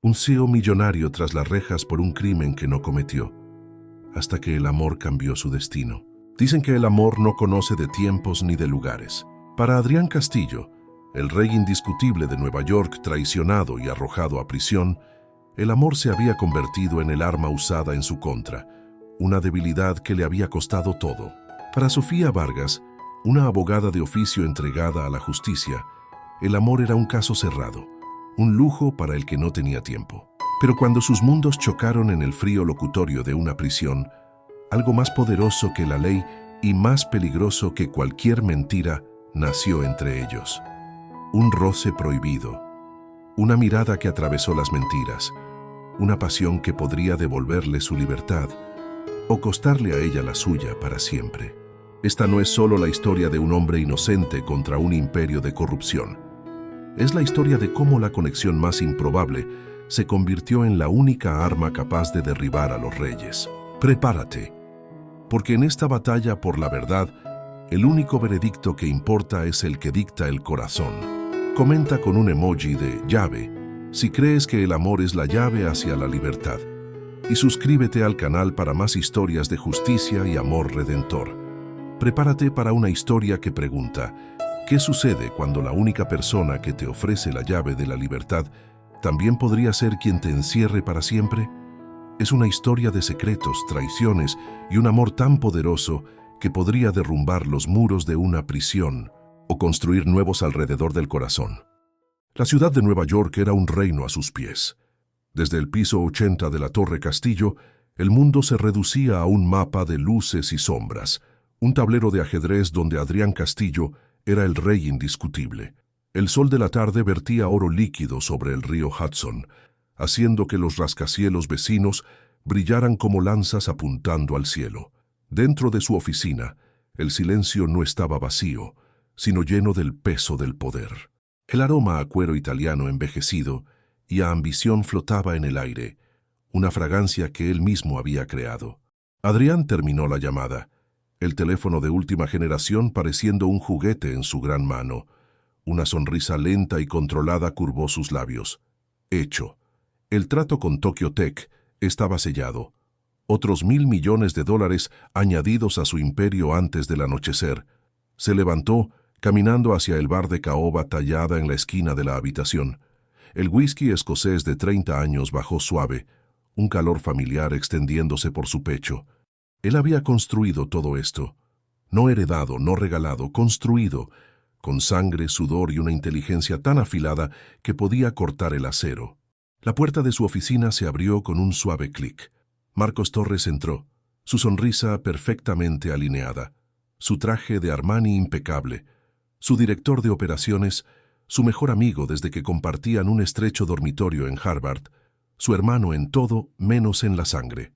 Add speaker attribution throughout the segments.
Speaker 1: Un CEO millonario tras las rejas por un crimen que no cometió, hasta que el amor cambió su destino. Dicen que el amor no conoce de tiempos ni de lugares. Para Adrián Castillo, el rey indiscutible de Nueva York, traicionado y arrojado a prisión, el amor se había convertido en el arma usada en su contra, una debilidad que le había costado todo. Para Sofía Vargas, una abogada de oficio entregada a la justicia, el amor era un caso cerrado, un lujo para el que no tenía tiempo. Pero cuando sus mundos chocaron en el frío locutorio de una prisión, algo más poderoso que la ley y más peligroso que cualquier mentira nació entre ellos. Un roce prohibido, una mirada que atravesó las mentiras, una pasión que podría devolverle su libertad o costarle a ella la suya para siempre. Esta no es solo la historia de un hombre inocente contra un imperio de corrupción. Es la historia de cómo la conexión más improbable se convirtió en la única arma capaz de derribar a los reyes. Prepárate, porque en esta batalla por la verdad, el único veredicto que importa es el que dicta el corazón. Comenta con un emoji de llave si crees que el amor es la llave hacia la libertad. Y suscríbete al canal para más historias de justicia y amor redentor. Prepárate para una historia que pregunta: ¿qué sucede cuando la única persona que te ofrece la llave de la libertad también podría ser quien te encierre para siempre? Es una historia de secretos, traiciones y un amor tan poderoso que podría derrumbar los muros de una prisión o construir nuevos alrededor del corazón. La ciudad de Nueva York era un reino a sus pies. Desde el piso 80 de la Torre Castillo, el mundo se reducía a un mapa de luces y sombras, un tablero de ajedrez donde Adrián Castillo era el rey indiscutible. El sol de la tarde vertía oro líquido sobre el río Hudson, haciendo que los rascacielos vecinos brillaran como lanzas apuntando al cielo. Dentro de su oficina, el silencio no estaba vacío, sino lleno del peso del poder. El aroma a cuero italiano envejecido y a ambición flotaba en el aire, una fragancia que él mismo había creado. Adrián terminó la llamada, el teléfono de última generación pareciendo un juguete en su gran mano. Una sonrisa lenta y controlada curvó sus labios. Hecho. El trato con Tokyo Tech estaba sellado. Otros $1.000 millones añadidos a su imperio antes del anochecer. Se levantó, caminando hacia el bar de caoba tallada en la esquina de la habitación. El whisky escocés de 30 años bajó suave, un calor familiar extendiéndose por su pecho. Él había construido todo esto. No heredado, no regalado, construido, con sangre, sudor y una inteligencia tan afilada que podía cortar el acero. La puerta de su oficina se abrió con un suave clic. Marcos Torres entró, su sonrisa perfectamente alineada, su traje de Armani impecable, su director de operaciones, su mejor amigo desde que compartían un estrecho dormitorio en Harvard, su hermano en todo menos en la sangre.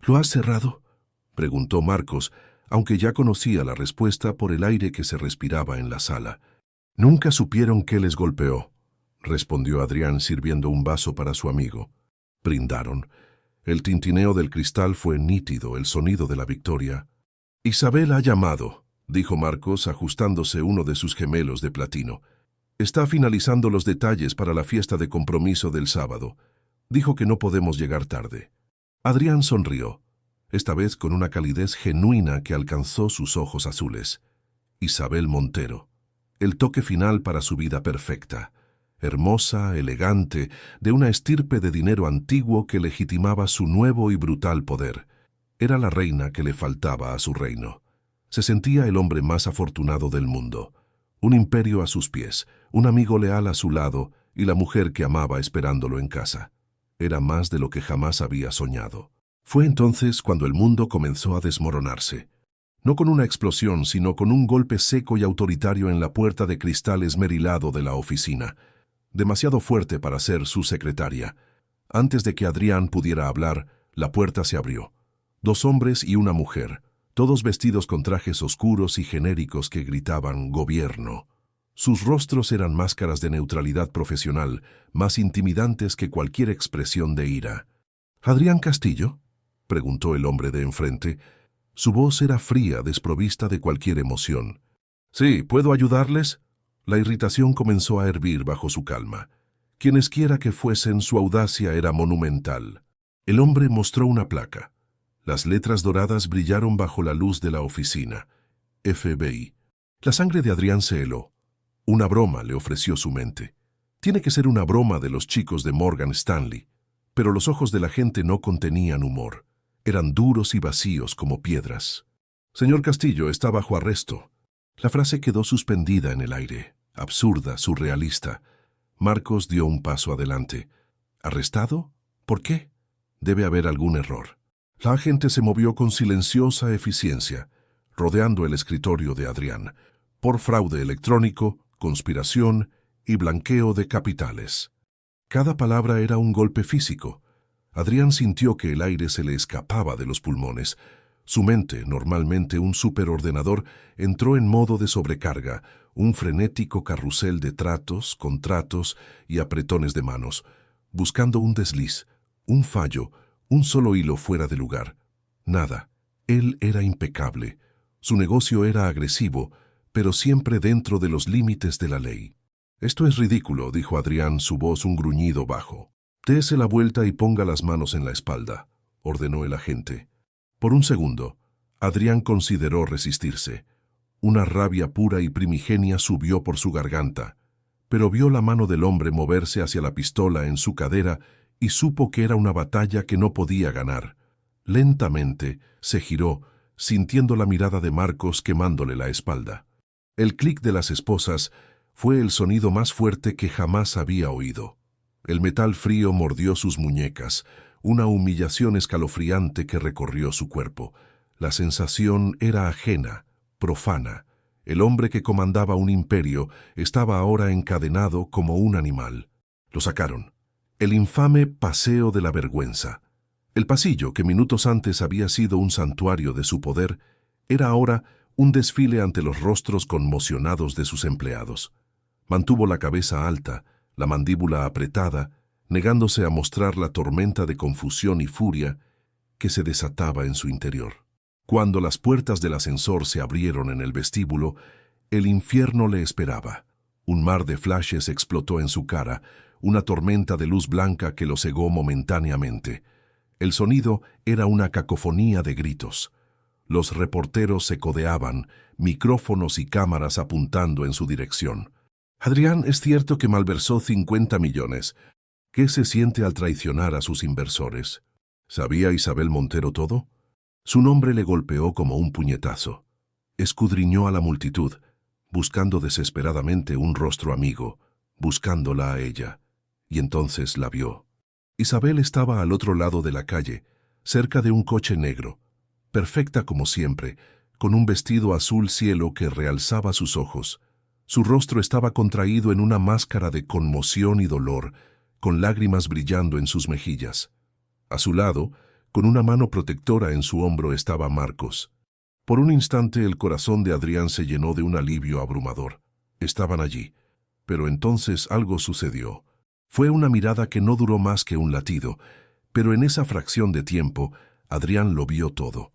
Speaker 1: ¿Lo has cerrado?, preguntó Marcos, aunque ya conocía la respuesta por el aire que se respiraba en la sala. Nunca supieron qué les golpeó, respondió Adrián sirviendo un vaso para su amigo. Brindaron. El tintineo del cristal fue nítido, el sonido de la victoria. Isabel ha llamado, dijo Marcos ajustándose uno de sus gemelos de platino. Está finalizando los detalles para la fiesta de compromiso del sábado. Dijo que no podemos llegar tarde. Adrián sonrió, esta vez con una calidez genuina que alcanzó sus ojos azules. Isabel Montero. El toque final para su vida perfecta. Hermosa, elegante, de una estirpe de dinero antiguo que legitimaba su nuevo y brutal poder. Era la reina que le faltaba a su reino. Se sentía el hombre más afortunado del mundo. Un imperio a sus pies, un amigo leal a su lado y la mujer que amaba esperándolo en casa. Era más de lo que jamás había soñado. Fue entonces cuando el mundo comenzó a desmoronarse. No con una explosión, sino con un golpe seco y autoritario en la puerta de cristal esmerilado de la oficina. Demasiado fuerte para ser su secretaria. Antes de que Adrián pudiera hablar, la puerta se abrió. 2 hombres y una mujer, todos vestidos con trajes oscuros y genéricos que gritaban «Gobierno». Sus rostros eran máscaras de neutralidad profesional, más intimidantes que cualquier expresión de ira. «¿Adrián Castillo?», preguntó el hombre de enfrente. Su voz era fría, desprovista de cualquier emoción. «Sí, ¿puedo ayudarles?». La irritación comenzó a hervir bajo su calma. Quienesquiera que fuesen, su audacia era monumental. El hombre mostró una placa. Las letras doradas brillaron bajo la luz de la oficina. FBI. La sangre de Adrián se heló. Una broma le ofreció su mente. Tiene que ser una broma de los chicos de Morgan Stanley. Pero los ojos de la gente no contenían humor. Eran duros y vacíos como piedras. Señor Castillo está bajo arresto. La frase quedó suspendida en el aire, absurda, surrealista. Marcos dio un paso adelante. ¿Arrestado? ¿Por qué? Debe haber algún error. La agente se movió con silenciosa eficiencia, rodeando el escritorio de Adrián, por fraude electrónico, conspiración y blanqueo de capitales. Cada palabra era un golpe físico. Adrián sintió que el aire se le escapaba de los pulmones. Su mente, normalmente un superordenador, entró en modo de sobrecarga, un frenético carrusel de tratos, contratos y apretones de manos, buscando un desliz, un fallo, un solo hilo fuera de lugar. Nada. Él era impecable. Su negocio era agresivo, pero siempre dentro de los límites de la ley. «Esto es ridículo», dijo Adrián, su voz un gruñido bajo. «Dése la vuelta y ponga las manos en la espalda», ordenó el agente. Por un segundo, Adrián consideró resistirse. Una rabia pura y primigenia subió por su garganta, pero vio la mano del hombre moverse hacia la pistola en su cadera y supo que era una batalla que no podía ganar. Lentamente se giró, sintiendo la mirada de Marcos quemándole la espalda. El clic de las esposas fue el sonido más fuerte que jamás había oído. El metal frío mordió sus muñecas, una humillación escalofriante que recorrió su cuerpo. La sensación era ajena, profana. El hombre que comandaba un imperio estaba ahora encadenado como un animal. Lo sacaron. El infame paseo de la vergüenza. El pasillo, que minutos antes había sido un santuario de su poder, era ahora un desfile ante los rostros conmocionados de sus empleados. Mantuvo la cabeza alta, la mandíbula apretada, negándose a mostrar la tormenta de confusión y furia que se desataba en su interior. Cuando las puertas del ascensor se abrieron en el vestíbulo, el infierno le esperaba. Un mar de flashes explotó en su cara, una tormenta de luz blanca que lo cegó momentáneamente. El sonido era una cacofonía de gritos. Los reporteros se codeaban, micrófonos y cámaras apuntando en su dirección. «Adrián, es cierto que malversó 50 millones. ¿Qué se siente al traicionar a sus inversores? ¿Sabía Isabel Montero todo?» Su nombre le golpeó como un puñetazo. Escudriñó a la multitud, buscando desesperadamente un rostro amigo, buscándola a ella. Y entonces la vio. Isabel estaba al otro lado de la calle, cerca de un coche negro, perfecta como siempre, con un vestido azul cielo que realzaba sus ojos. Su rostro estaba contraído en una máscara de conmoción y dolor, con lágrimas brillando en sus mejillas. A su lado, con una mano protectora en su hombro, estaba Marcos. Por un instante el corazón de Adrián se llenó de un alivio abrumador. Estaban allí. Pero entonces algo sucedió. Fue una mirada que no duró más que un latido, pero en esa fracción de tiempo, Adrián lo vio todo.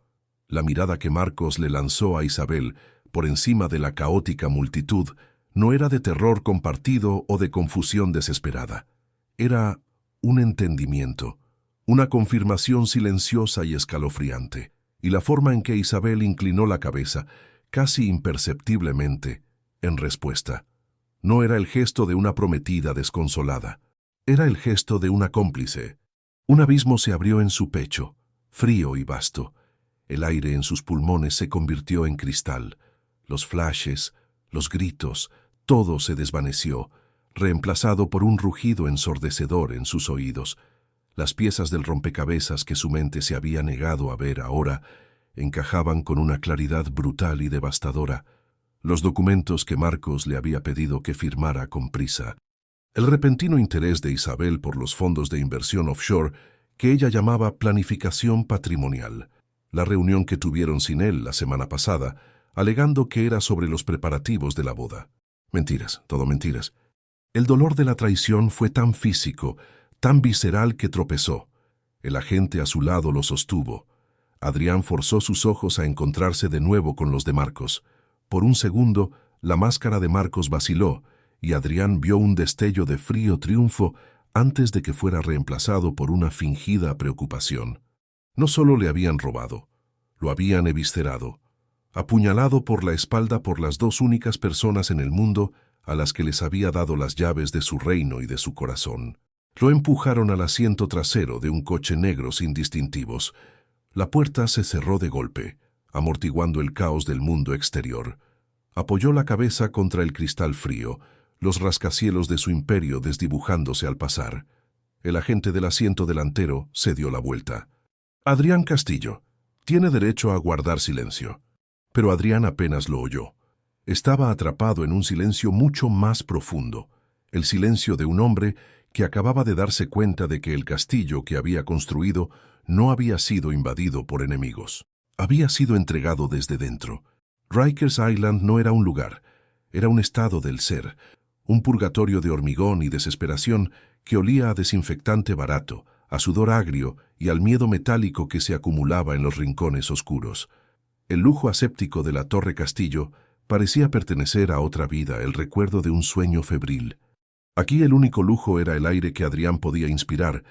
Speaker 1: La mirada que Marcos le lanzó a Isabel, por encima de la caótica multitud, no era de terror compartido o de confusión desesperada. Era un entendimiento, una confirmación silenciosa y escalofriante, y la forma en que Isabel inclinó la cabeza, casi imperceptiblemente, en respuesta. No era el gesto de una prometida desconsolada, era el gesto de una cómplice. Un abismo se abrió en su pecho, frío y vasto. El aire en sus pulmones se convirtió en cristal. Los flashes, los gritos, todo se desvaneció, reemplazado por un rugido ensordecedor en sus oídos. Las piezas del rompecabezas que su mente se había negado a ver ahora encajaban con una claridad brutal y devastadora. Los documentos que Marcos le había pedido que firmara con prisa. El repentino interés de Isabel por los fondos de inversión offshore que ella llamaba planificación patrimonial. La reunión que tuvieron sin él la semana pasada, alegando que era sobre los preparativos de la boda. Mentiras, todo mentiras. El dolor de la traición fue tan físico, tan visceral que tropezó. El agente a su lado lo sostuvo. Adrián forzó sus ojos a encontrarse de nuevo con los de Marcos. Por un segundo, la máscara de Marcos vaciló, y Adrián vio un destello de frío triunfo antes de que fuera reemplazado por una fingida preocupación. No solo le habían robado, lo habían eviscerado, apuñalado por la espalda por las dos únicas personas en el mundo a las que les había dado las llaves de su reino y de su corazón. Lo empujaron al asiento trasero de un coche negro sin distintivos. La puerta se cerró de golpe, amortiguando el caos del mundo exterior. Apoyó la cabeza contra el cristal frío, los rascacielos de su imperio desdibujándose al pasar. El agente del asiento delantero se dio la vuelta. Adrián Castillo, tiene derecho a guardar silencio. Pero Adrián apenas lo oyó. Estaba atrapado en un silencio mucho más profundo, el silencio de un hombre que acababa de darse cuenta de que el castillo que había construido no había sido invadido por enemigos. Había sido entregado desde dentro. Rikers Island no era un lugar, era un estado del ser, un purgatorio de hormigón y desesperación que olía a desinfectante barato, a sudor agrio y al miedo metálico que se acumulaba en los rincones oscuros. El lujo aséptico de la Torre Castillo parecía pertenecer a otra vida, el recuerdo de un sueño febril. Aquí el único lujo era el aire que Adrián podía inspirar,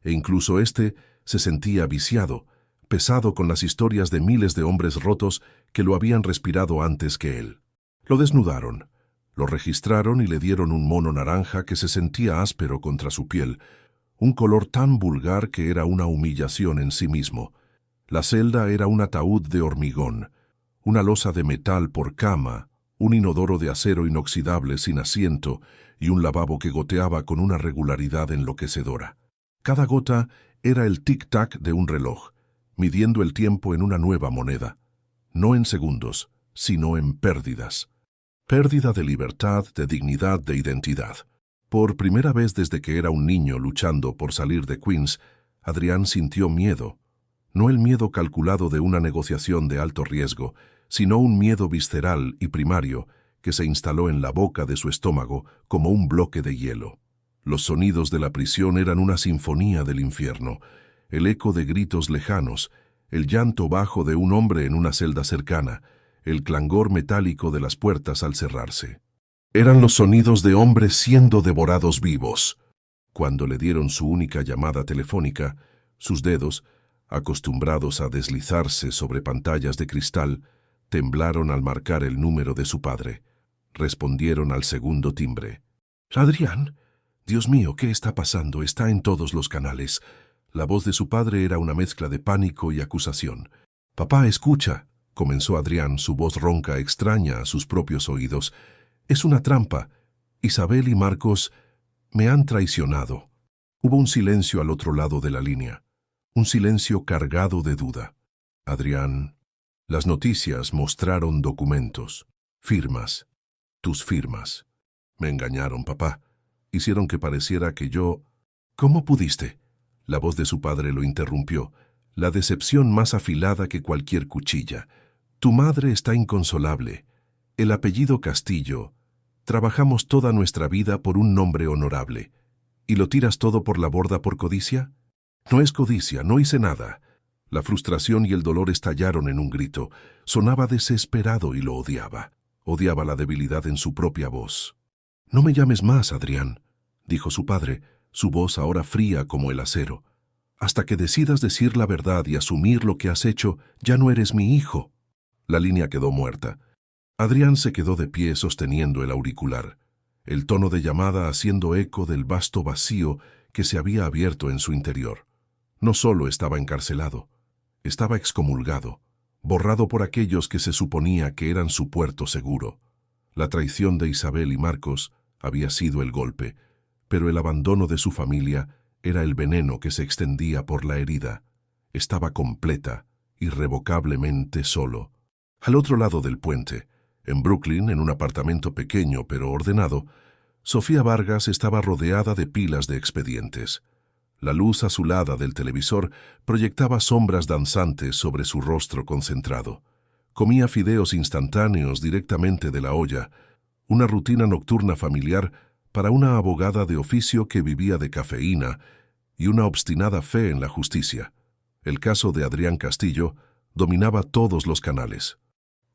Speaker 1: e incluso éste se sentía viciado, pesado con las historias de miles de hombres rotos que lo habían respirado antes que él. Lo desnudaron, lo registraron y le dieron un mono naranja que se sentía áspero contra su piel, un color tan vulgar que era una humillación en sí mismo. La celda era un ataúd de hormigón, una losa de metal por cama, un inodoro de acero inoxidable sin asiento y un lavabo que goteaba con una regularidad enloquecedora. Cada gota era el tic-tac de un reloj, midiendo el tiempo en una nueva moneda, no en segundos, sino en pérdidas. Pérdida de libertad, de dignidad, de identidad. Por primera vez desde que era un niño luchando por salir de Queens, Adrián sintió miedo. No el miedo calculado de una negociación de alto riesgo, sino un miedo visceral y primario que se instaló en la boca de su estómago como un bloque de hielo. Los sonidos de la prisión eran una sinfonía del infierno, el eco de gritos lejanos, el llanto bajo de un hombre en una celda cercana, el clangor metálico de las puertas al cerrarse. Eran los sonidos de hombres siendo devorados vivos. Cuando le dieron su única llamada telefónica, sus dedos, acostumbrados a deslizarse sobre pantallas de cristal, temblaron al marcar el número de su padre. Respondieron al segundo timbre. «Adrián, Dios mío, ¿qué está pasando? Está en todos los canales». La voz de su padre era una mezcla de pánico y acusación. «Papá, escucha», comenzó Adrián, su voz ronca extraña a sus propios oídos. «Es una trampa. Isabel y Marcos me han traicionado». Hubo un silencio al otro lado de la línea. Un silencio cargado de duda. Adrián, las noticias mostraron documentos, firmas, tus firmas. Me engañaron, papá. Hicieron que pareciera que yo... ¿Cómo pudiste? La voz de su padre lo interrumpió, la decepción más afilada que cualquier cuchilla. Tu madre está inconsolable. El apellido Castillo. Trabajamos toda nuestra vida por un nombre honorable. ¿Y lo tiras todo por la borda por codicia? No es codicia, no hice nada. La frustración y el dolor estallaron en un grito. Sonaba desesperado y lo odiaba. Odiaba la debilidad en su propia voz. «No me llames más, Adrián», dijo su padre, su voz ahora fría como el acero. «Hasta que decidas decir la verdad y asumir lo que has hecho, ya no eres mi hijo». La línea quedó muerta. Adrián se quedó de pie sosteniendo el auricular, el tono de llamada haciendo eco del vasto vacío que se había abierto en su interior. No solo estaba encarcelado, estaba excomulgado, borrado por aquellos que se suponía que eran su puerto seguro. La traición de Isabel y Marcos había sido el golpe, pero el abandono de su familia era el veneno que se extendía por la herida. Estaba completa, irrevocablemente solo. Al otro lado del puente, en Brooklyn, en un apartamento pequeño pero ordenado, Sofía Vargas estaba rodeada de pilas de expedientes. La luz azulada del televisor proyectaba sombras danzantes sobre su rostro concentrado. Comía fideos instantáneos directamente de la olla, una rutina nocturna familiar para una abogada de oficio que vivía de cafeína y una obstinada fe en la justicia. El caso de Adrián Castillo dominaba todos los canales.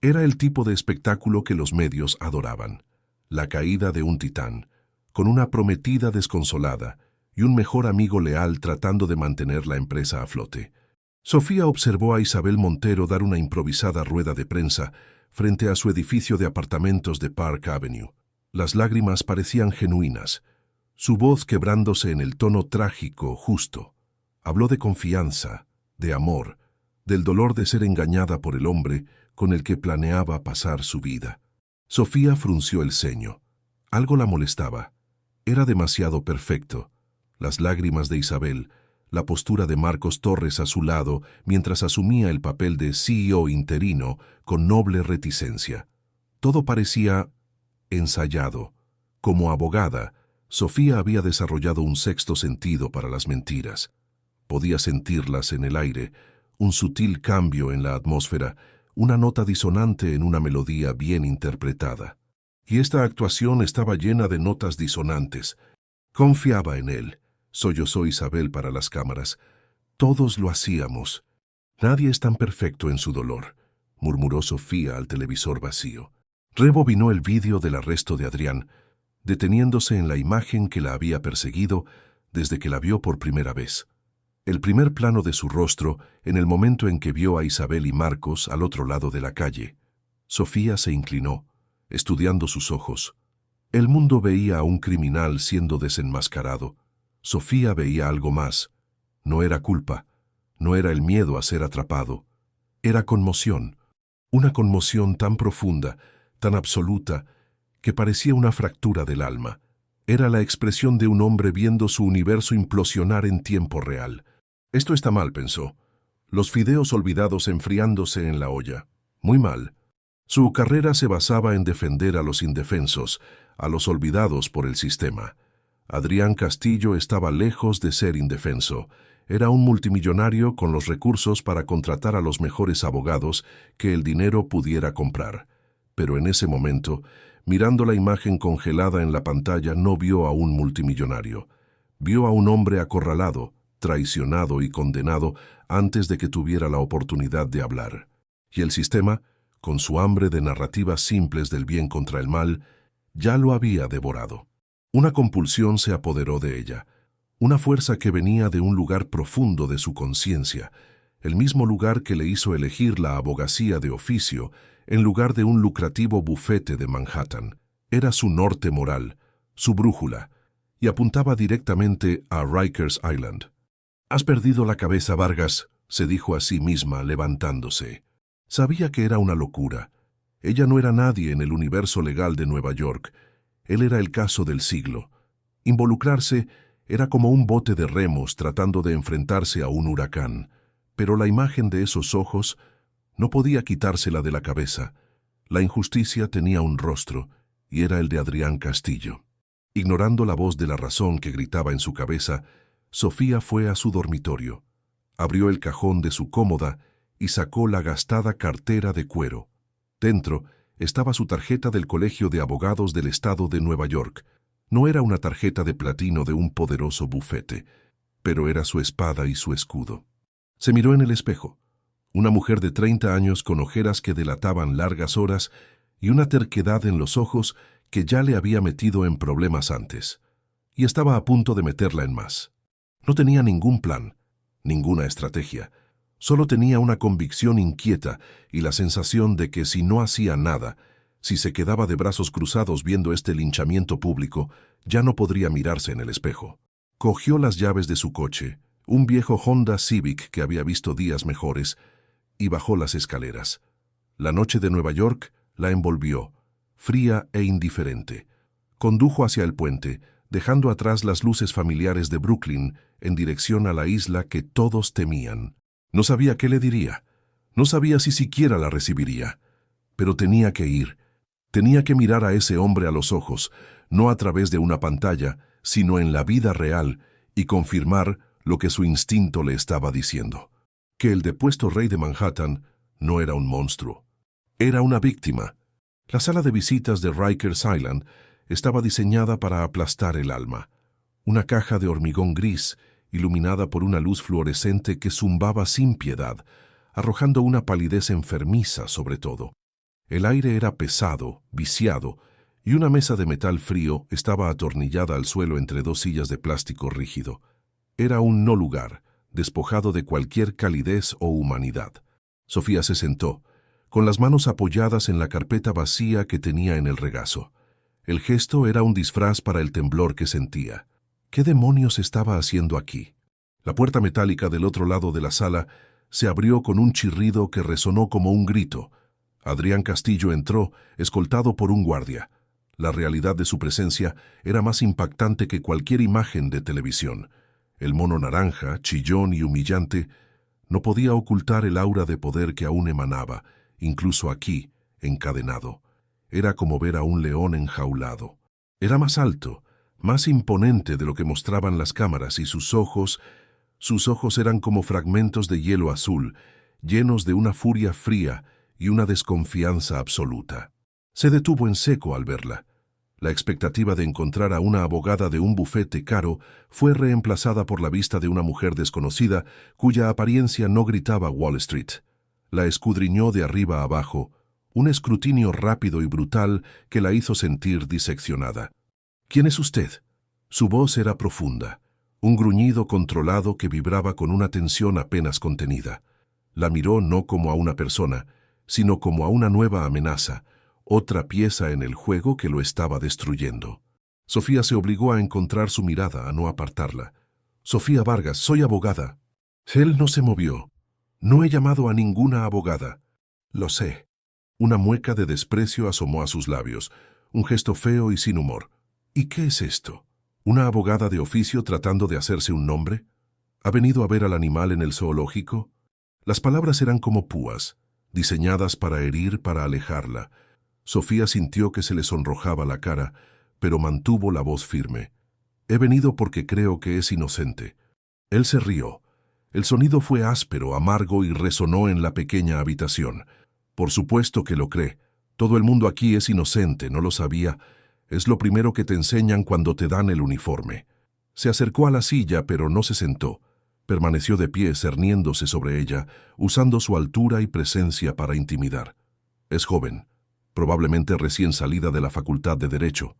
Speaker 1: Era el tipo de espectáculo que los medios adoraban. la caída de un titán, con una prometida desconsolada y un mejor amigo leal tratando de mantener la empresa a flote. Sofía observó a Isabel Montero dar una improvisada rueda de prensa frente a su edificio de apartamentos de Park Avenue. Las lágrimas parecían genuinas, su voz quebrándose en el tono trágico justo. Habló de confianza, de amor, del dolor de ser engañada por el hombre con el que planeaba pasar su vida. Sofía frunció el ceño. Algo la molestaba. Era demasiado perfecto. Las lágrimas de Isabel, la postura de Marcos Torres a su lado mientras asumía el papel de CEO interino con noble reticencia. Todo parecía ensayado. Como abogada, Sofía había desarrollado un sexto sentido para las mentiras. Podía sentirlas en el aire, un sutil cambio en la atmósfera, una nota disonante en una melodía bien interpretada. Y esta actuación estaba llena de notas disonantes. Confiaba en él. Sollozó Isabel para las cámaras. Todos lo hacíamos. Nadie es tan perfecto en su dolor, murmuró Sofía al televisor vacío. Rebobinó el vídeo del arresto de Adrián, deteniéndose en la imagen que la había perseguido desde que la vio por primera vez. El primer plano de su rostro en el momento en que vio a Isabel y Marcos al otro lado de la calle. Sofía se inclinó, estudiando sus ojos. El mundo veía a un criminal siendo desenmascarado. Sofía veía algo más. No era culpa, no era el miedo a ser atrapado. Era conmoción, una conmoción tan profunda, tan absoluta, que parecía una fractura del alma. Era la expresión de un hombre viendo su universo implosionar en tiempo real. Esto está mal, pensó. Los fideos olvidados enfriándose en la olla. Muy mal. Su carrera se basaba en defender a los indefensos, a los olvidados por el sistema. Adrián Castillo estaba lejos de ser indefenso. Era un multimillonario con los recursos para contratar a los mejores abogados que el dinero pudiera comprar. Pero en ese momento, mirando la imagen congelada en la pantalla, no vio a un multimillonario. Vio a un hombre acorralado, traicionado y condenado antes de que tuviera la oportunidad de hablar. Y el sistema, con su hambre de narrativas simples del bien contra el mal, ya lo había devorado. Una compulsión se apoderó de ella, una fuerza que venía de un lugar profundo de su conciencia, el mismo lugar que le hizo elegir la abogacía de oficio en lugar de un lucrativo bufete de Manhattan. Era su norte moral, su brújula, y apuntaba directamente a Rikers Island. «Has perdido la cabeza, Vargas», se dijo a sí misma, levantándose. Sabía que era una locura. Ella no era nadie en el universo legal de Nueva York. Él era el caso del siglo. Involucrarse era como un bote de remos tratando de enfrentarse a un huracán. Pero la imagen de esos ojos no podía quitársela de la cabeza. La injusticia tenía un rostro, y era el de Adrián Castillo. Ignorando la voz de la razón que gritaba en su cabeza, Sofía fue a su dormitorio. Abrió el cajón de su cómoda y sacó la gastada cartera de cuero. Dentro estaba su tarjeta del Colegio de Abogados del Estado de Nueva York. No era una tarjeta de platino de un poderoso bufete, pero era su espada y su escudo. Se miró en el espejo. Una mujer de 30 años con ojeras que delataban largas horas y una terquedad en los ojos que ya le había metido en problemas antes. Y estaba a punto de meterla en más. No tenía ningún plan, ninguna estrategia. Solo tenía una convicción inquieta y la sensación de que si no hacía nada, si se quedaba de brazos cruzados viendo este linchamiento público, ya no podría mirarse en el espejo. Cogió las llaves de su coche, un viejo Honda Civic que había visto días mejores, y bajó las escaleras. La noche de Nueva York la envolvió, fría e indiferente. Condujo hacia el puente, dejando atrás las luces familiares de Brooklyn en dirección a la isla que todos temían. No sabía qué le diría, no sabía si siquiera la recibiría, pero tenía que ir. Tenía que mirar a ese hombre a los ojos, no a través de una pantalla, sino en la vida real, y confirmar lo que su instinto le estaba diciendo. Que el depuesto rey de Manhattan no era un monstruo. Era una víctima. La sala de visitas de Rikers Island estaba diseñada para aplastar el alma. Una caja de hormigón gris, iluminada por una luz fluorescente que zumbaba sin piedad, arrojando una palidez enfermiza sobre todo. El aire era pesado, viciado, y una mesa de metal frío estaba atornillada al suelo entre dos sillas de plástico rígido. Era un no lugar, despojado de cualquier calidez o humanidad. Sofía se sentó, con las manos apoyadas en la carpeta vacía que tenía en el regazo. El gesto era un disfraz para el temblor que sentía. ¿Qué demonios estaba haciendo aquí? La puerta metálica del otro lado de la sala se abrió con un chirrido que resonó como un grito. Adrián Castillo entró, escoltado por un guardia. La realidad de su presencia era más impactante que cualquier imagen de televisión. El mono naranja, chillón y humillante, no podía ocultar el aura de poder que aún emanaba, incluso aquí, encadenado. Era como ver a un león enjaulado. Era más alto, más imponente de lo que mostraban las cámaras, y sus ojos eran como fragmentos de hielo azul, llenos de una furia fría y una desconfianza absoluta. Se detuvo en seco al verla. La expectativa de encontrar a una abogada de un bufete caro fue reemplazada por la vista de una mujer desconocida cuya apariencia no gritaba Wall Street. La escudriñó de arriba a abajo, un escrutinio rápido y brutal que la hizo sentir diseccionada. ¿Quién es usted? Su voz era profunda, un gruñido controlado que vibraba con una tensión apenas contenida. La miró no como a una persona, sino como a una nueva amenaza, otra pieza en el juego que lo estaba destruyendo. Sofía se obligó a encontrar su mirada, a no apartarla. Sofía Vargas, soy abogada. Él no se movió. No he llamado a ninguna abogada. Lo sé. Una mueca de desprecio asomó a sus labios, un gesto feo y sin humor. ¿Y qué es esto? ¿Una abogada de oficio tratando de hacerse un nombre? ¿Ha venido a ver al animal en el zoológico? Las palabras eran como púas, diseñadas para herir, para alejarla. Sofía sintió que se le sonrojaba la cara, pero mantuvo la voz firme. He venido porque creo que es inocente. Él se rió. El sonido fue áspero, amargo y resonó en la pequeña habitación. Por supuesto que lo cree. Todo el mundo aquí es inocente, ¿no lo sabía? Es lo primero que te enseñan cuando te dan el uniforme. Se acercó a la silla, pero no se sentó. Permaneció de pie, cerniéndose sobre ella, usando su altura y presencia para intimidar. Es joven, probablemente recién salida de la Facultad de Derecho.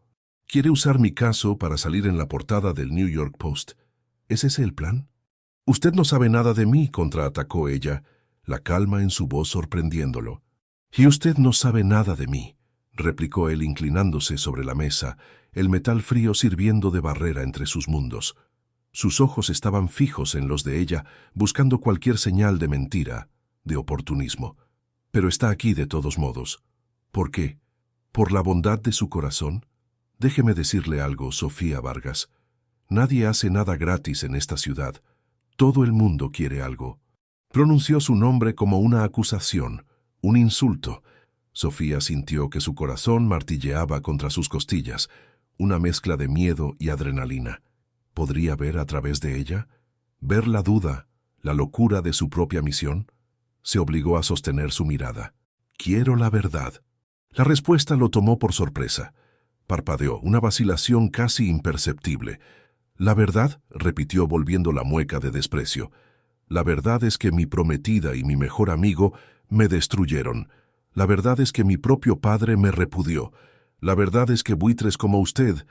Speaker 1: ¿Quiere usar mi caso para salir en la portada del New York Post? ¿Es ese el plan? Usted no sabe nada de mí, contraatacó ella, la calma en su voz sorprendiéndolo. Y usted no sabe nada de mí, replicó él inclinándose sobre la mesa, el metal frío sirviendo de barrera entre sus mundos. Sus ojos estaban fijos en los de ella, buscando cualquier señal de mentira, de oportunismo. Pero está aquí de todos modos. ¿Por qué? ¿Por la bondad de su corazón? Déjeme decirle algo, Sofía Vargas. Nadie hace nada gratis en esta ciudad. Todo el mundo quiere algo. Pronunció su nombre como una acusación, un insulto. Sofía sintió que su corazón martilleaba contra sus costillas, una mezcla de miedo y adrenalina. ¿Podría ver a través de ella? ¿Ver la duda, la locura de su propia misión? Se obligó a sostener su mirada. Quiero la verdad. La respuesta lo tomó por sorpresa. Parpadeó, una vacilación casi imperceptible. «¿La verdad?», repitió volviendo la mueca de desprecio. «La verdad es que mi prometida y mi mejor amigo me destruyeron. La verdad es que mi propio padre me repudió. La verdad es que buitres como usted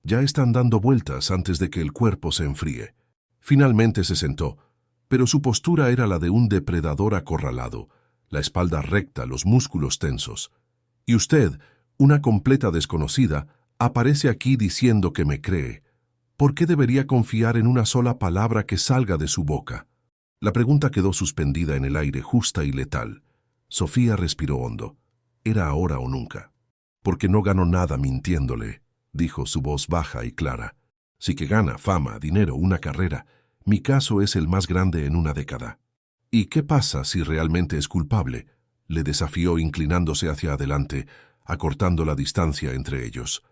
Speaker 1: ya están dando vueltas antes de que el cuerpo se enfríe». Finalmente se sentó, pero su postura era la de un depredador acorralado, la espalda recta, los músculos tensos. «Y usted, una completa desconocida, aparece aquí diciendo que me cree. ¿Por qué debería confiar en una sola palabra que salga de su boca?» La pregunta quedó suspendida en el aire, justa y letal. Sofía respiró hondo. Era ahora o nunca. «Porque no gano nada mintiéndole», dijo su voz baja y clara. «Sí que gana fama, dinero, una carrera. Mi caso es el más grande en una década». «¿Y qué pasa si realmente es culpable?», le desafió inclinándose hacia adelante, acortando la distancia entre ellos.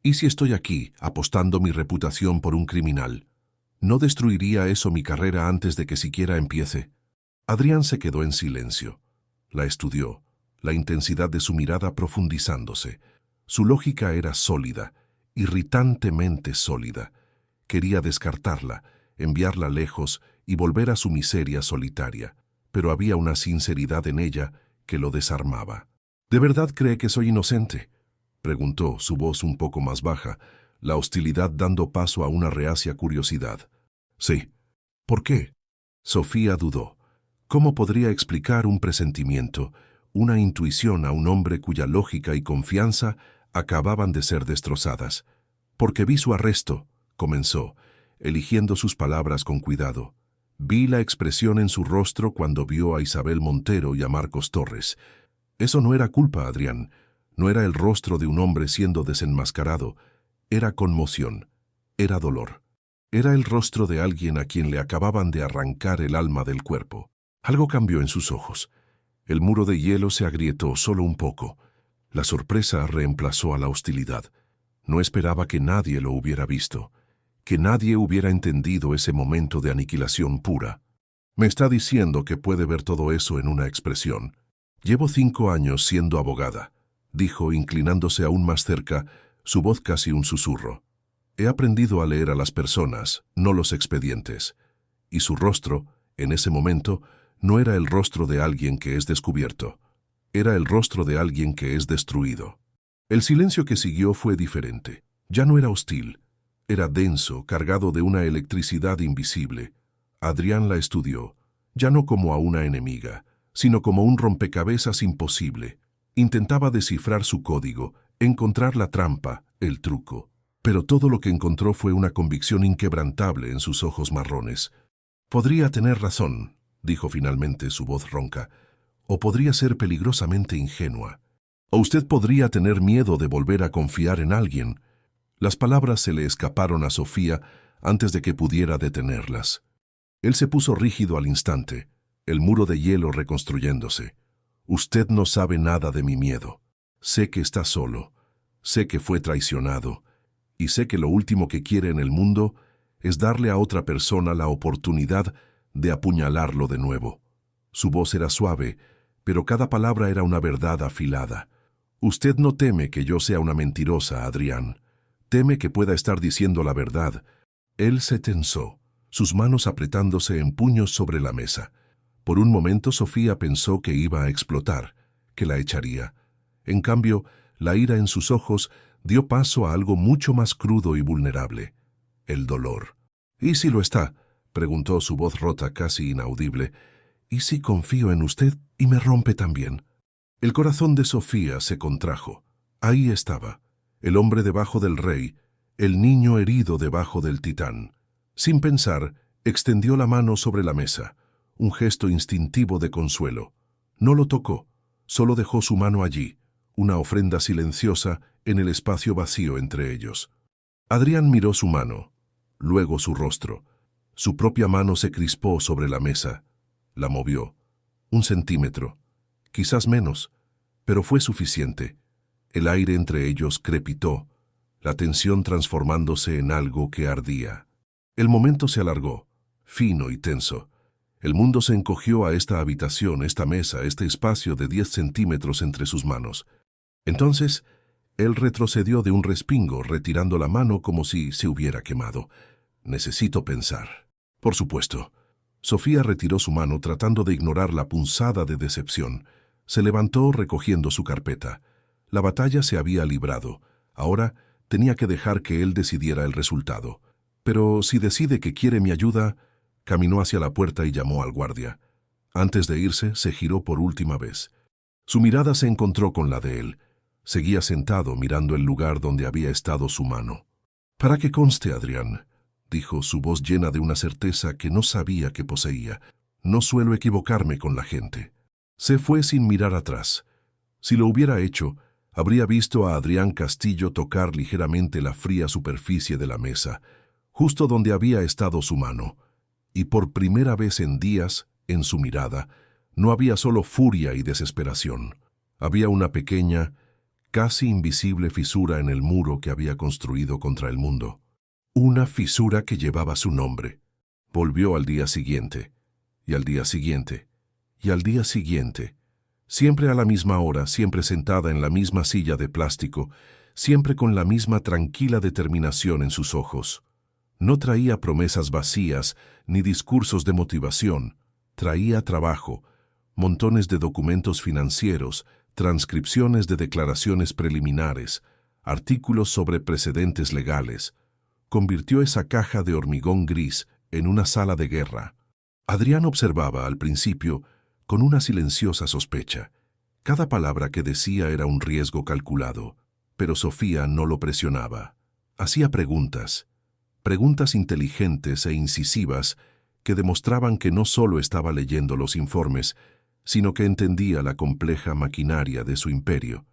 Speaker 1: «¿Y si estoy aquí, apostando mi reputación por un criminal? ¿No destruiría eso mi carrera antes de que siquiera empiece?» Adrián se quedó en silencio. La estudió, la intensidad de su mirada profundizándose. Su lógica era sólida, irritantemente sólida. Quería descartarla, enviarla lejos y volver a su miseria solitaria, pero había una sinceridad en ella que lo desarmaba. «¿De verdad cree que soy inocente? preguntó, su voz un poco más baja, la hostilidad dando paso a una reacia curiosidad. Sí. ¿Por qué? Sofía dudó. ¿Cómo podría explicar un presentimiento, una intuición a un hombre cuya lógica y confianza acababan de ser destrozadas? Porque vi su arresto, comenzó, eligiendo sus palabras con cuidado. Vi la expresión en su rostro cuando vio a Isabel Montero y a Marcos Torres. Eso no era culpa, Adrián. No era el rostro de un hombre siendo desenmascarado. Era conmoción. Era dolor. Era el rostro de alguien a quien le acababan de arrancar el alma del cuerpo. Algo cambió en sus ojos. El muro de hielo se agrietó solo un poco. La sorpresa reemplazó a la hostilidad. No esperaba que nadie lo hubiera visto, que nadie hubiera entendido ese momento de aniquilación pura. Me está diciendo que puede ver todo eso en una expresión. Llevo 5 años siendo abogada, dijo inclinándose aún más cerca, su voz casi un susurro. He aprendido a leer a las personas, no los expedientes. Y su rostro, en ese momento, no era el rostro de alguien que es descubierto. Era el rostro de alguien que es destruido. El silencio que siguió fue diferente. Ya no era hostil. Era denso, cargado de una electricidad invisible. Adrián la estudió, ya no como a una enemiga, sino como un rompecabezas imposible. Intentaba descifrar su código, encontrar la trampa, el truco. Pero todo lo que encontró fue una convicción inquebrantable en sus ojos marrones. Podría tener razón, dijo finalmente su voz ronca, o podría ser peligrosamente ingenua. O usted podría tener miedo de volver a confiar en alguien. Las palabras se le escaparon a Sofía antes de que pudiera detenerlas. Él se puso rígido al instante, el muro de hielo reconstruyéndose. Usted no sabe nada de mi miedo. Sé que está solo, sé que fue traicionado, y sé que lo último que quiere en el mundo es darle a otra persona la oportunidad de apuñalarlo de nuevo. Su voz era suave, pero cada palabra era una verdad afilada. Usted no teme que yo sea una mentirosa, Adrián. Teme que pueda estar diciendo la verdad. Él se tensó, sus manos apretándose en puños sobre la mesa. Por un momento Sofía pensó que iba a explotar, que la echaría. En cambio, la ira en sus ojos dio paso a algo mucho más crudo y vulnerable: el dolor. ¿Y si lo está?, preguntó su voz rota, casi inaudible. ¿Y si confío en usted y me rompe también? El corazón de Sofía se contrajo. Ahí estaba, el hombre debajo del rey, el niño herido debajo del titán. Sin pensar, extendió la mano sobre la mesa, un gesto instintivo de consuelo. No lo tocó, solo dejó su mano allí, una ofrenda silenciosa en el espacio vacío entre ellos. Adrián miró su mano, luego su rostro. Su propia mano se crispó sobre la mesa. La movió. 1 centímetro, quizás menos, pero fue suficiente. El aire entre ellos crepitó, la tensión transformándose en algo que ardía. El momento se alargó, fino y tenso. El mundo se encogió a esta habitación, esta mesa, este espacio de 10 centímetros entre sus manos. Entonces, él retrocedió de un respingo, retirando la mano como si se hubiera quemado. Necesito pensar. Por supuesto. Sofía retiró su mano tratando de ignorar la punzada de decepción. Se levantó recogiendo su carpeta. La batalla se había librado. Ahora tenía que dejar que él decidiera el resultado. Pero si decide que quiere mi ayuda, caminó hacia la puerta y llamó al guardia. Antes de irse, se giró por última vez. Su mirada se encontró con la de él. Seguía sentado mirando el lugar donde había estado su mano. «Para que conste, Adrián», dijo, su voz llena de una certeza que no sabía que poseía. «No suelo equivocarme con la gente». Se fue sin mirar atrás. Si lo hubiera hecho, habría visto a Adrián Castillo tocar ligeramente la fría superficie de la mesa, justo donde había estado su mano. Y por primera vez en días, en su mirada, no había solo furia y desesperación. Había una pequeña, casi invisible fisura en el muro que había construido contra el mundo. Una fisura que llevaba su nombre. Volvió al día siguiente, y al día siguiente, y al día siguiente. Siempre a la misma hora, siempre sentada en la misma silla de plástico, siempre con la misma tranquila determinación en sus ojos. No traía promesas vacías ni discursos de motivación. Traía trabajo, montones de documentos financieros, transcripciones de declaraciones preliminares, artículos sobre precedentes legales. Convirtió esa caja de hormigón gris en una sala de guerra. Adrián observaba al principio con una silenciosa sospecha. Cada palabra que decía era un riesgo calculado, pero Sofía no lo presionaba. Hacía preguntas inteligentes e incisivas que demostraban que no solo estaba leyendo los informes, sino que entendía la compleja maquinaria de su imperio.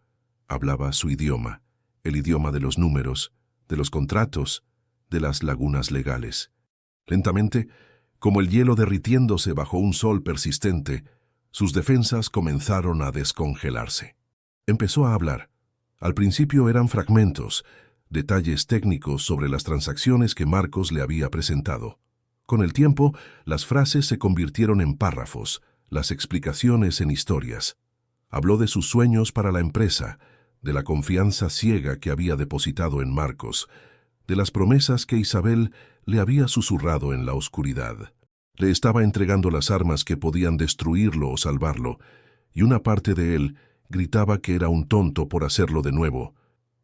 Speaker 1: Hablaba su idioma, el idioma de los números, de los contratos, de las lagunas legales. Lentamente, como el hielo derritiéndose bajo un sol persistente, sus defensas comenzaron a descongelarse. Empezó a hablar. Al principio eran fragmentos, detalles técnicos sobre las transacciones que Marcos le había presentado. Con el tiempo, las frases se convirtieron en párrafos, las explicaciones en historias. Habló de sus sueños para la empresa, de la confianza ciega que había depositado en Marcos, de las promesas que Isabel le había susurrado en la oscuridad. Le estaba entregando las armas que podían destruirlo o salvarlo, y una parte de él gritaba que era un tonto por hacerlo de nuevo,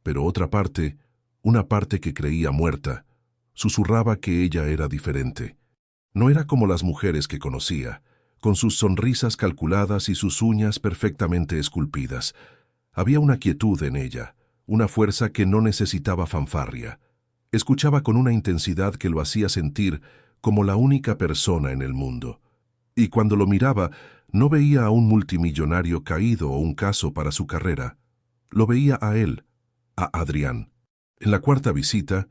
Speaker 1: pero otra parte, una parte que creía muerta, susurraba que ella era diferente. No era como las mujeres que conocía, con sus sonrisas calculadas y sus uñas perfectamente esculpidas. Había una quietud en ella, una fuerza que no necesitaba fanfarria. Escuchaba con una intensidad que lo hacía sentir como la única persona en el mundo. Y cuando lo miraba, no veía a un multimillonario caído o un caso para su carrera. Lo veía a él, a Adrián. En la cuarta visita,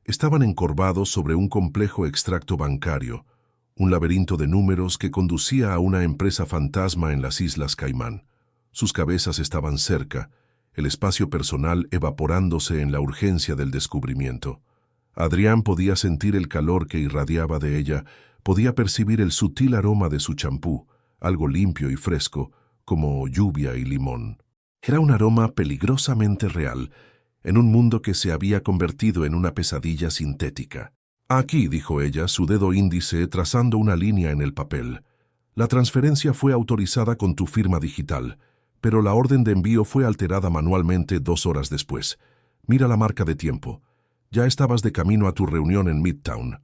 Speaker 1: estaban encorvados sobre un complejo extracto bancario, un laberinto de números que conducía a una empresa fantasma en las Islas Caimán. Sus cabezas estaban cerca, el espacio personal evaporándose en la urgencia del descubrimiento. Adrián podía sentir el calor que irradiaba de ella, podía percibir el sutil aroma de su champú, algo limpio y fresco, como lluvia y limón. Era un aroma peligrosamente real, en un mundo que se había convertido en una pesadilla sintética. Aquí, dijo ella, su dedo índice trazando una línea en el papel. La transferencia fue autorizada con tu firma digital, pero la orden de envío fue alterada manualmente 2 horas después. Mira la marca de tiempo. Ya estabas de camino a tu reunión en Midtown.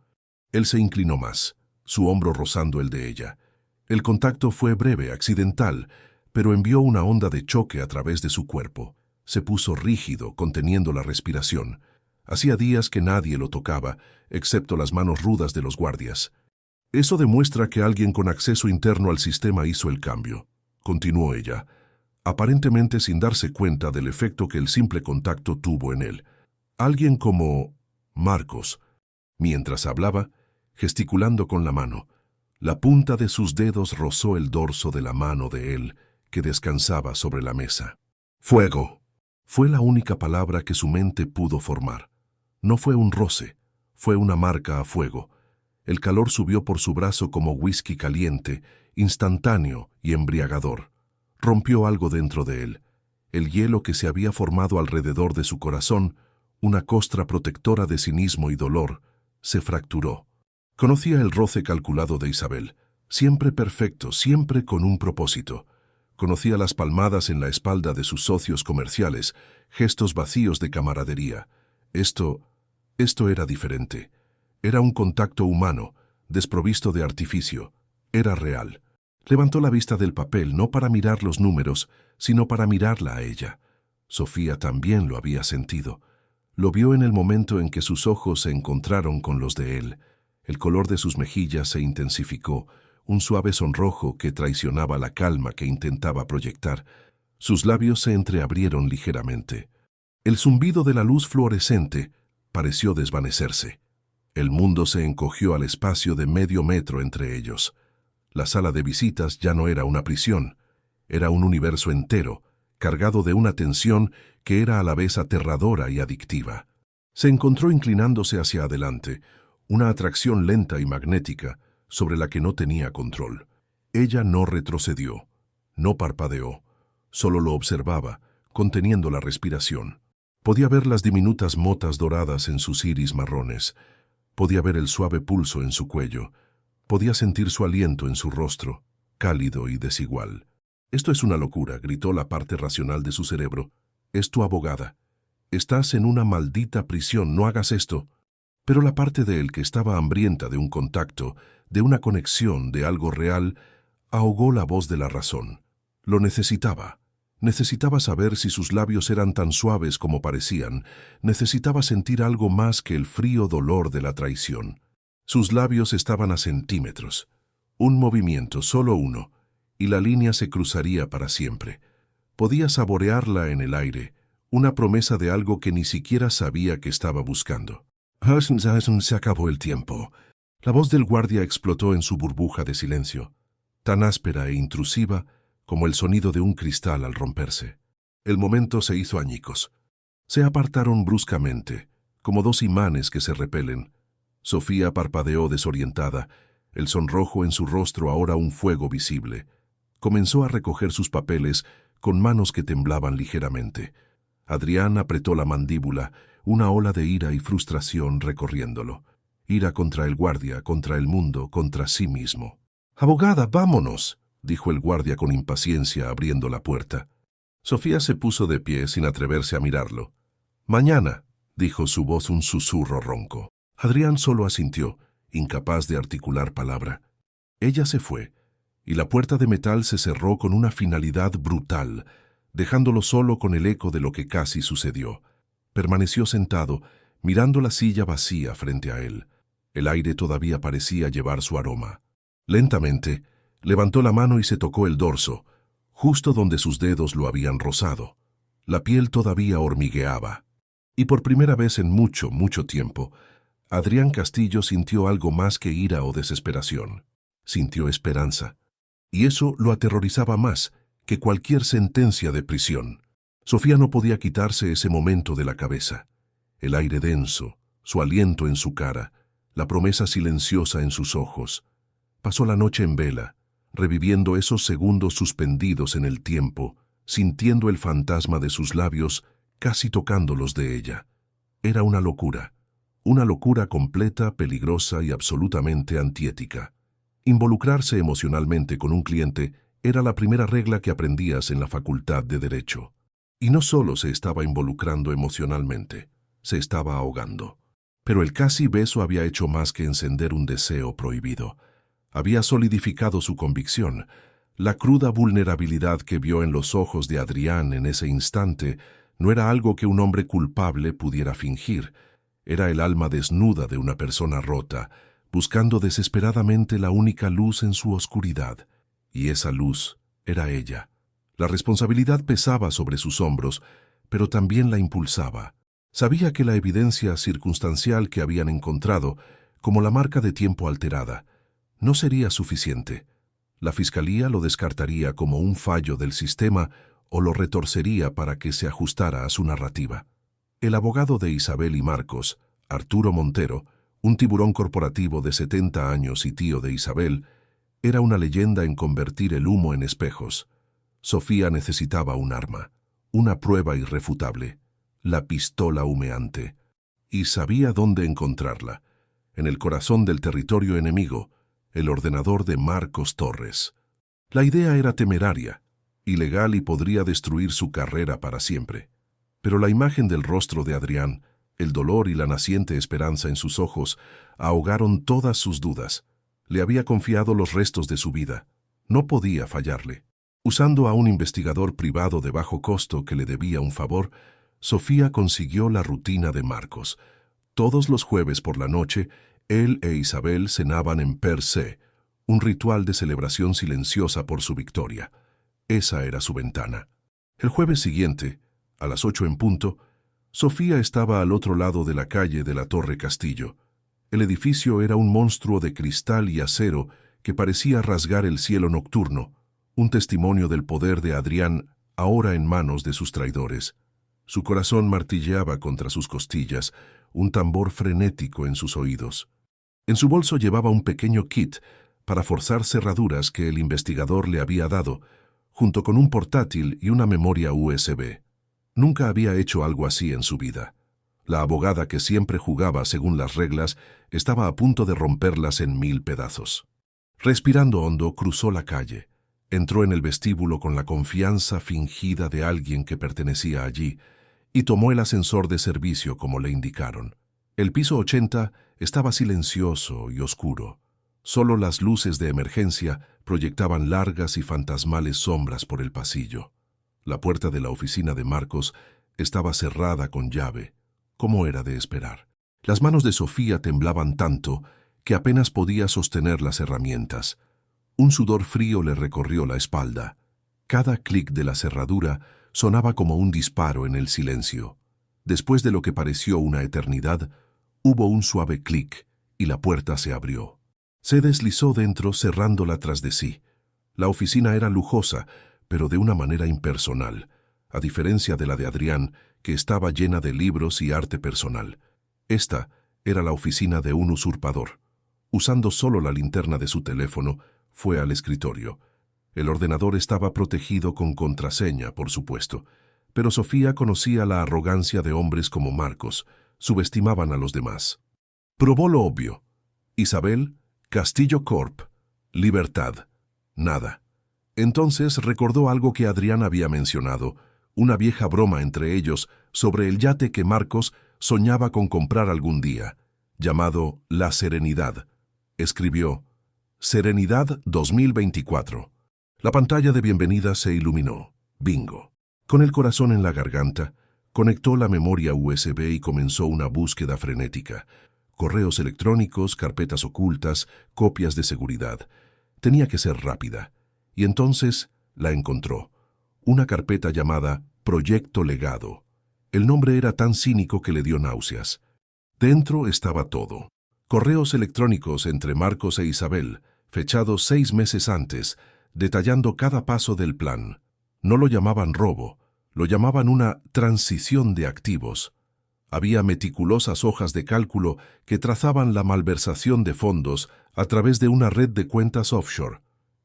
Speaker 1: Él se inclinó más, su hombro rozando el de ella. El contacto fue breve, accidental, pero envió una onda de choque a través de su cuerpo. Se puso rígido, conteniendo la respiración. Hacía días que nadie lo tocaba, excepto las manos rudas de los guardias. Eso demuestra que alguien con acceso interno al sistema hizo el cambio, continuó ella, aparentemente sin darse cuenta del efecto que el simple contacto tuvo en él. Alguien como Marcos. Mientras hablaba, gesticulando con la mano, la punta de sus dedos rozó el dorso de la mano de él, que descansaba sobre la mesa. Fuego. Fue la única palabra que su mente pudo formar. No fue un roce, fue una marca a fuego. El calor subió por su brazo como whisky caliente, instantáneo y embriagador. Rompió algo dentro de él. El hielo que se había formado alrededor de su corazón, una costra protectora de cinismo y dolor, se fracturó. Conocía el roce calculado de Isabel, siempre perfecto, siempre con un propósito. Conocía las palmadas en la espalda de sus socios comerciales, gestos vacíos de camaradería. Esto era diferente. Era un contacto humano, desprovisto de artificio. Era real. Levantó la vista del papel no para mirar los números, sino para mirarla a ella. Sofía también lo había sentido. Lo vio en el momento en que sus ojos se encontraron con los de él. El color de sus mejillas se intensificó, un suave sonrojo que traicionaba la calma que intentaba proyectar. Sus labios se entreabrieron ligeramente. El zumbido de la luz fluorescente pareció desvanecerse. El mundo se encogió al espacio de medio metro entre ellos. La sala de visitas ya no era una prisión, era un universo entero, cargado de una tensión que era a la vez aterradora y adictiva. Se encontró inclinándose hacia adelante, una atracción lenta y magnética sobre la que no tenía control. Ella no retrocedió, no parpadeó, solo lo observaba, conteniendo la respiración. Podía ver las diminutas motas doradas en sus iris marrones, podía ver el suave pulso en su cuello, podía sentir su aliento en su rostro, cálido y desigual. «Esto es una locura», gritó la parte racional de su cerebro. «Es tu abogada. Estás en una maldita prisión, no hagas esto. Pero la parte de él que estaba hambrienta de un contacto, de una conexión, de algo real, ahogó la voz de la razón. Lo necesitaba. Necesitaba saber si sus labios eran tan suaves como parecían. Necesitaba sentir algo más que el frío dolor de la traición. Sus labios estaban a centímetros. Un movimiento, solo uno, y la línea se cruzaría para siempre. Podía saborearla en el aire, una promesa de algo que ni siquiera sabía que estaba buscando. Se acabó el tiempo. La voz del guardia explotó en su burbuja de silencio, tan áspera e intrusiva como el sonido de un cristal al romperse. El momento se hizo añicos. Se apartaron bruscamente, como dos imanes que se repelen. Sofía parpadeó desorientada, el sonrojo en su rostro ahora un fuego visible. Comenzó a recoger sus papeles con manos que temblaban ligeramente. Adrián apretó la mandíbula, una ola de ira y frustración recorriéndolo. Ira contra el guardia, contra el mundo, contra sí mismo. «Abogada, vámonos», dijo el guardia con impaciencia abriendo la puerta. Sofía se puso de pie sin atreverse a mirarlo. «Mañana», dijo su voz un susurro ronco. Adrián solo asintió, incapaz de articular palabra. Ella se fue, y la puerta de metal se cerró con una finalidad brutal, dejándolo solo con el eco de lo que casi sucedió. Permaneció sentado, mirando la silla vacía frente a él. El aire todavía parecía llevar su aroma. Lentamente, levantó la mano y se tocó el dorso, justo donde sus dedos lo habían rozado. La piel todavía hormigueaba. Y por primera vez en mucho, mucho tiempo, Adrián Castillo sintió algo más que ira o desesperación. Sintió esperanza. Y eso lo aterrorizaba más que cualquier sentencia de prisión. Sofía no podía quitarse ese momento de la cabeza. El aire denso, su aliento en su cara, la promesa silenciosa en sus ojos. Pasó la noche en vela, reviviendo esos segundos suspendidos en el tiempo, sintiendo el fantasma de sus labios casi tocando los de ella. Era una locura completa, peligrosa y absolutamente antiética. Involucrarse emocionalmente con un cliente era la primera regla que aprendías en la Facultad de Derecho. Y no solo se estaba involucrando emocionalmente, se estaba ahogando. Pero el casi beso había hecho más que encender un deseo prohibido. Había solidificado su convicción. La cruda vulnerabilidad que vio en los ojos de Adrián en ese instante no era algo que un hombre culpable pudiera fingir. Era el alma desnuda de una persona rota, buscando desesperadamente la única luz en su oscuridad. Y esa luz era ella. La responsabilidad pesaba sobre sus hombros, pero también la impulsaba. Sabía que la evidencia circunstancial que habían encontrado, como la marca de tiempo alterada, no sería suficiente. La fiscalía lo descartaría como un fallo del sistema o lo retorcería para que se ajustara a su narrativa. El abogado de Isabel y Marcos, Arturo Montero, un tiburón corporativo de 70 años y tío de Isabel, era una leyenda en convertir el humo en espejos. Sofía necesitaba un arma, una prueba irrefutable, la pistola humeante. Y sabía dónde encontrarla, en el corazón del territorio enemigo, el ordenador de Marcos Torres. La idea era temeraria, ilegal y podría destruir su carrera para siempre. Pero la imagen del rostro de Adrián, el dolor y la naciente esperanza en sus ojos, ahogaron todas sus dudas. Le había confiado los restos de su vida. No podía fallarle. Usando a un investigador privado de bajo costo que le debía un favor, Sofía consiguió la rutina de Marcos. Todos los jueves por la noche, él e Isabel cenaban en per se, un ritual de celebración silenciosa por su victoria. Esa era su ventana. El jueves siguiente, a las 8 en punto, Sofía estaba al otro lado de la calle de la Torre Castillo. El edificio era un monstruo de cristal y acero que parecía rasgar el cielo nocturno, un testimonio del poder de Adrián ahora en manos de sus traidores. Su corazón martilleaba contra sus costillas, un tambor frenético en sus oídos. En su bolso llevaba un pequeño kit para forzar cerraduras que el investigador le había dado, junto con un portátil y una memoria USB. Nunca había hecho algo así en su vida. La abogada que siempre jugaba según las reglas estaba a punto de romperlas en 1000 pedazos. Respirando hondo, cruzó la calle. Entró en el vestíbulo con la confianza fingida de alguien que pertenecía allí, y tomó el ascensor de servicio como le indicaron. El piso 80 estaba silencioso y oscuro. Solo las luces de emergencia proyectaban largas y fantasmales sombras por el pasillo. La puerta de la oficina de Marcos estaba cerrada con llave, como era de esperar. Las manos de Sofía temblaban tanto que apenas podía sostener las herramientas. Un sudor frío le recorrió la espalda. Cada clic de la cerradura sonaba como un disparo en el silencio. Después de lo que pareció una eternidad, hubo un suave clic y la puerta se abrió. Se deslizó dentro cerrándola tras de sí. La oficina era lujosa, pero de una manera impersonal, a diferencia de la de Adrián, que estaba llena de libros y arte personal. Esta era la oficina de un usurpador. Usando solo la linterna de su teléfono, fue al escritorio. El ordenador estaba protegido con contraseña, por supuesto, pero Sofía conocía la arrogancia de hombres como Marcos, subestimaban a los demás. Probó lo obvio. Isabel, Castillo Corp, libertad, nada. Entonces recordó algo que Adrián había mencionado, una vieja broma entre ellos sobre el yate que Marcos soñaba con comprar algún día, llamado La Serenidad. Escribió, Serenidad 2024. La pantalla de bienvenida se iluminó. Bingo. Con el corazón en la garganta, conectó la memoria USB y comenzó una búsqueda frenética. Correos electrónicos, carpetas ocultas, copias de seguridad. Tenía que ser rápida. Y entonces la encontró. Una carpeta llamada Proyecto Legado. El nombre era tan cínico que le dio náuseas. Dentro estaba todo. Correos electrónicos entre Marcos e Isabel, fechados 6 meses antes, detallando cada paso del plan. No lo llamaban robo, lo llamaban una transición de activos. Había meticulosas hojas de cálculo que trazaban la malversación de fondos a través de una red de cuentas offshore.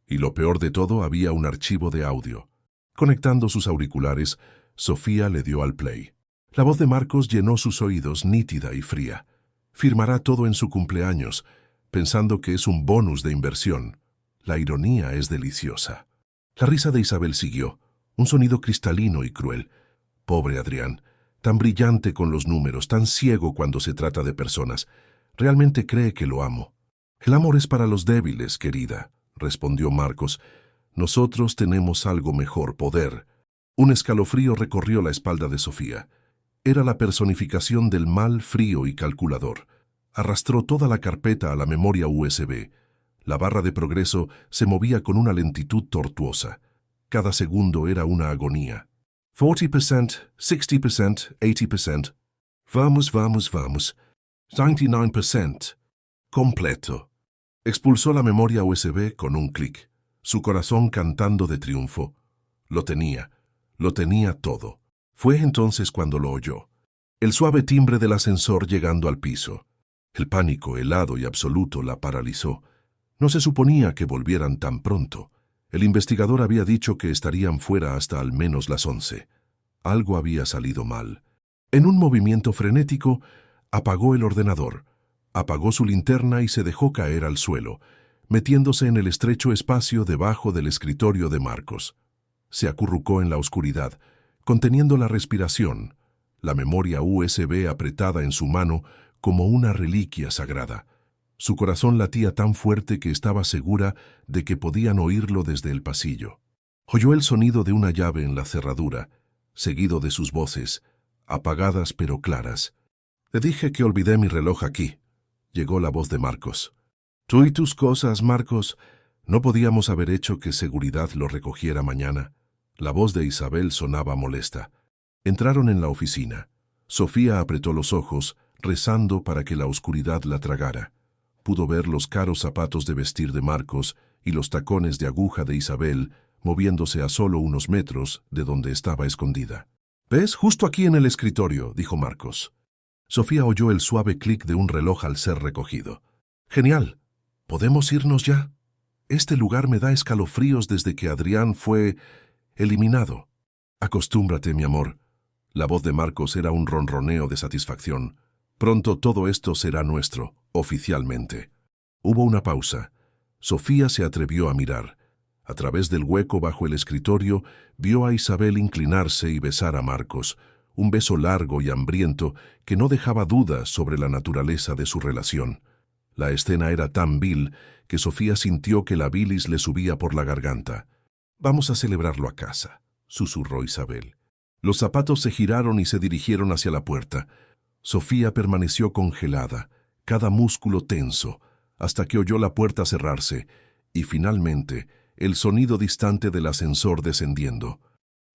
Speaker 1: Y lo peor de todo, había un archivo de audio. Conectando sus auriculares, Sofía le dio al play. La voz de Marcos llenó sus oídos, nítida y fría. Firmará todo en su cumpleaños, pensando que es un bonus de inversión. La ironía es deliciosa. La risa de Isabel siguió, un sonido cristalino y cruel. Pobre Adrián, tan brillante con los números, tan ciego cuando se trata de personas. Realmente cree que lo amo. El amor es para los débiles, querida, respondió Marcos. Nosotros tenemos algo mejor, poder. Un escalofrío recorrió la espalda de Sofía. Era la personificación del mal frío y calculador. Arrastró toda la carpeta a la memoria USB. La barra de progreso se movía con una lentitud tortuosa. Cada segundo era una agonía. 40%, 60%, 80%. Vamos, vamos, vamos. 99%. Completo. Expulsó la memoria USB con un clic, su corazón cantando de triunfo. Lo tenía todo. Fue entonces cuando lo oyó. El suave timbre del ascensor llegando al piso. El pánico helado y absoluto la paralizó. No se suponía que volvieran tan pronto. El investigador había dicho que estarían fuera hasta al menos las 11. Algo había salido mal. En un movimiento frenético, apagó el ordenador, apagó su linterna y se dejó caer al suelo, metiéndose en el estrecho espacio debajo del escritorio de Marcos. Se acurrucó en la oscuridad, conteniendo la respiración, la memoria USB apretada en su mano como una reliquia sagrada. Su corazón latía tan fuerte que estaba segura de que podían oírlo desde el pasillo. Oyó el sonido de una llave en la cerradura, seguido de sus voces, apagadas pero claras. «Te dije que olvidé mi reloj aquí», llegó la voz de Marcos. «Tú y tus cosas, Marcos. ¿No podíamos haber hecho que seguridad lo recogiera mañana?» La voz de Isabel sonaba molesta. Entraron en la oficina. Sofía apretó los ojos, rezando para que la oscuridad la tragara. Pudo ver los caros zapatos de vestir de Marcos y los tacones de aguja de Isabel moviéndose a solo unos metros de donde estaba escondida. «¿Ves? Justo aquí en el escritorio», dijo Marcos. Sofía oyó el suave clic de un reloj al ser recogido. «Genial. ¿Podemos irnos ya? Este lugar me da escalofríos desde que Adrián fue eliminado». «Acostúmbrate, mi amor». La voz de Marcos era un ronroneo de satisfacción. «Pronto todo esto será nuestro, oficialmente». Hubo una pausa. Sofía se atrevió a mirar. A través del hueco bajo el escritorio, vio a Isabel inclinarse y besar a Marcos, un beso largo y hambriento que no dejaba dudas sobre la naturaleza de su relación. La escena era tan vil que Sofía sintió que la bilis le subía por la garganta. «Vamos a celebrarlo a casa», susurró Isabel. Los zapatos se giraron y se dirigieron hacia la puerta. Sofía permaneció congelada, cada músculo tenso, hasta que oyó la puerta cerrarse y, finalmente, el sonido distante del ascensor descendiendo.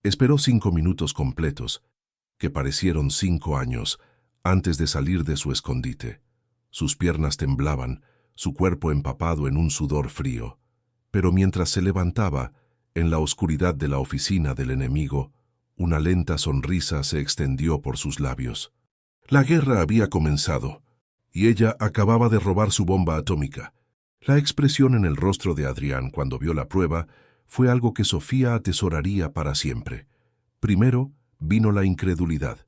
Speaker 1: Esperó 5 minutos completos, que parecieron 5 años, antes de salir de su escondite. Sus piernas temblaban, su cuerpo empapado en un sudor frío. Pero mientras se levantaba, en la oscuridad de la oficina del enemigo, una lenta sonrisa se extendió por sus labios. La guerra había comenzado, y ella acababa de robar su bomba atómica. La expresión en el rostro de Adrián cuando vio la prueba fue algo que Sofía atesoraría para siempre. Primero vino la incredulidad.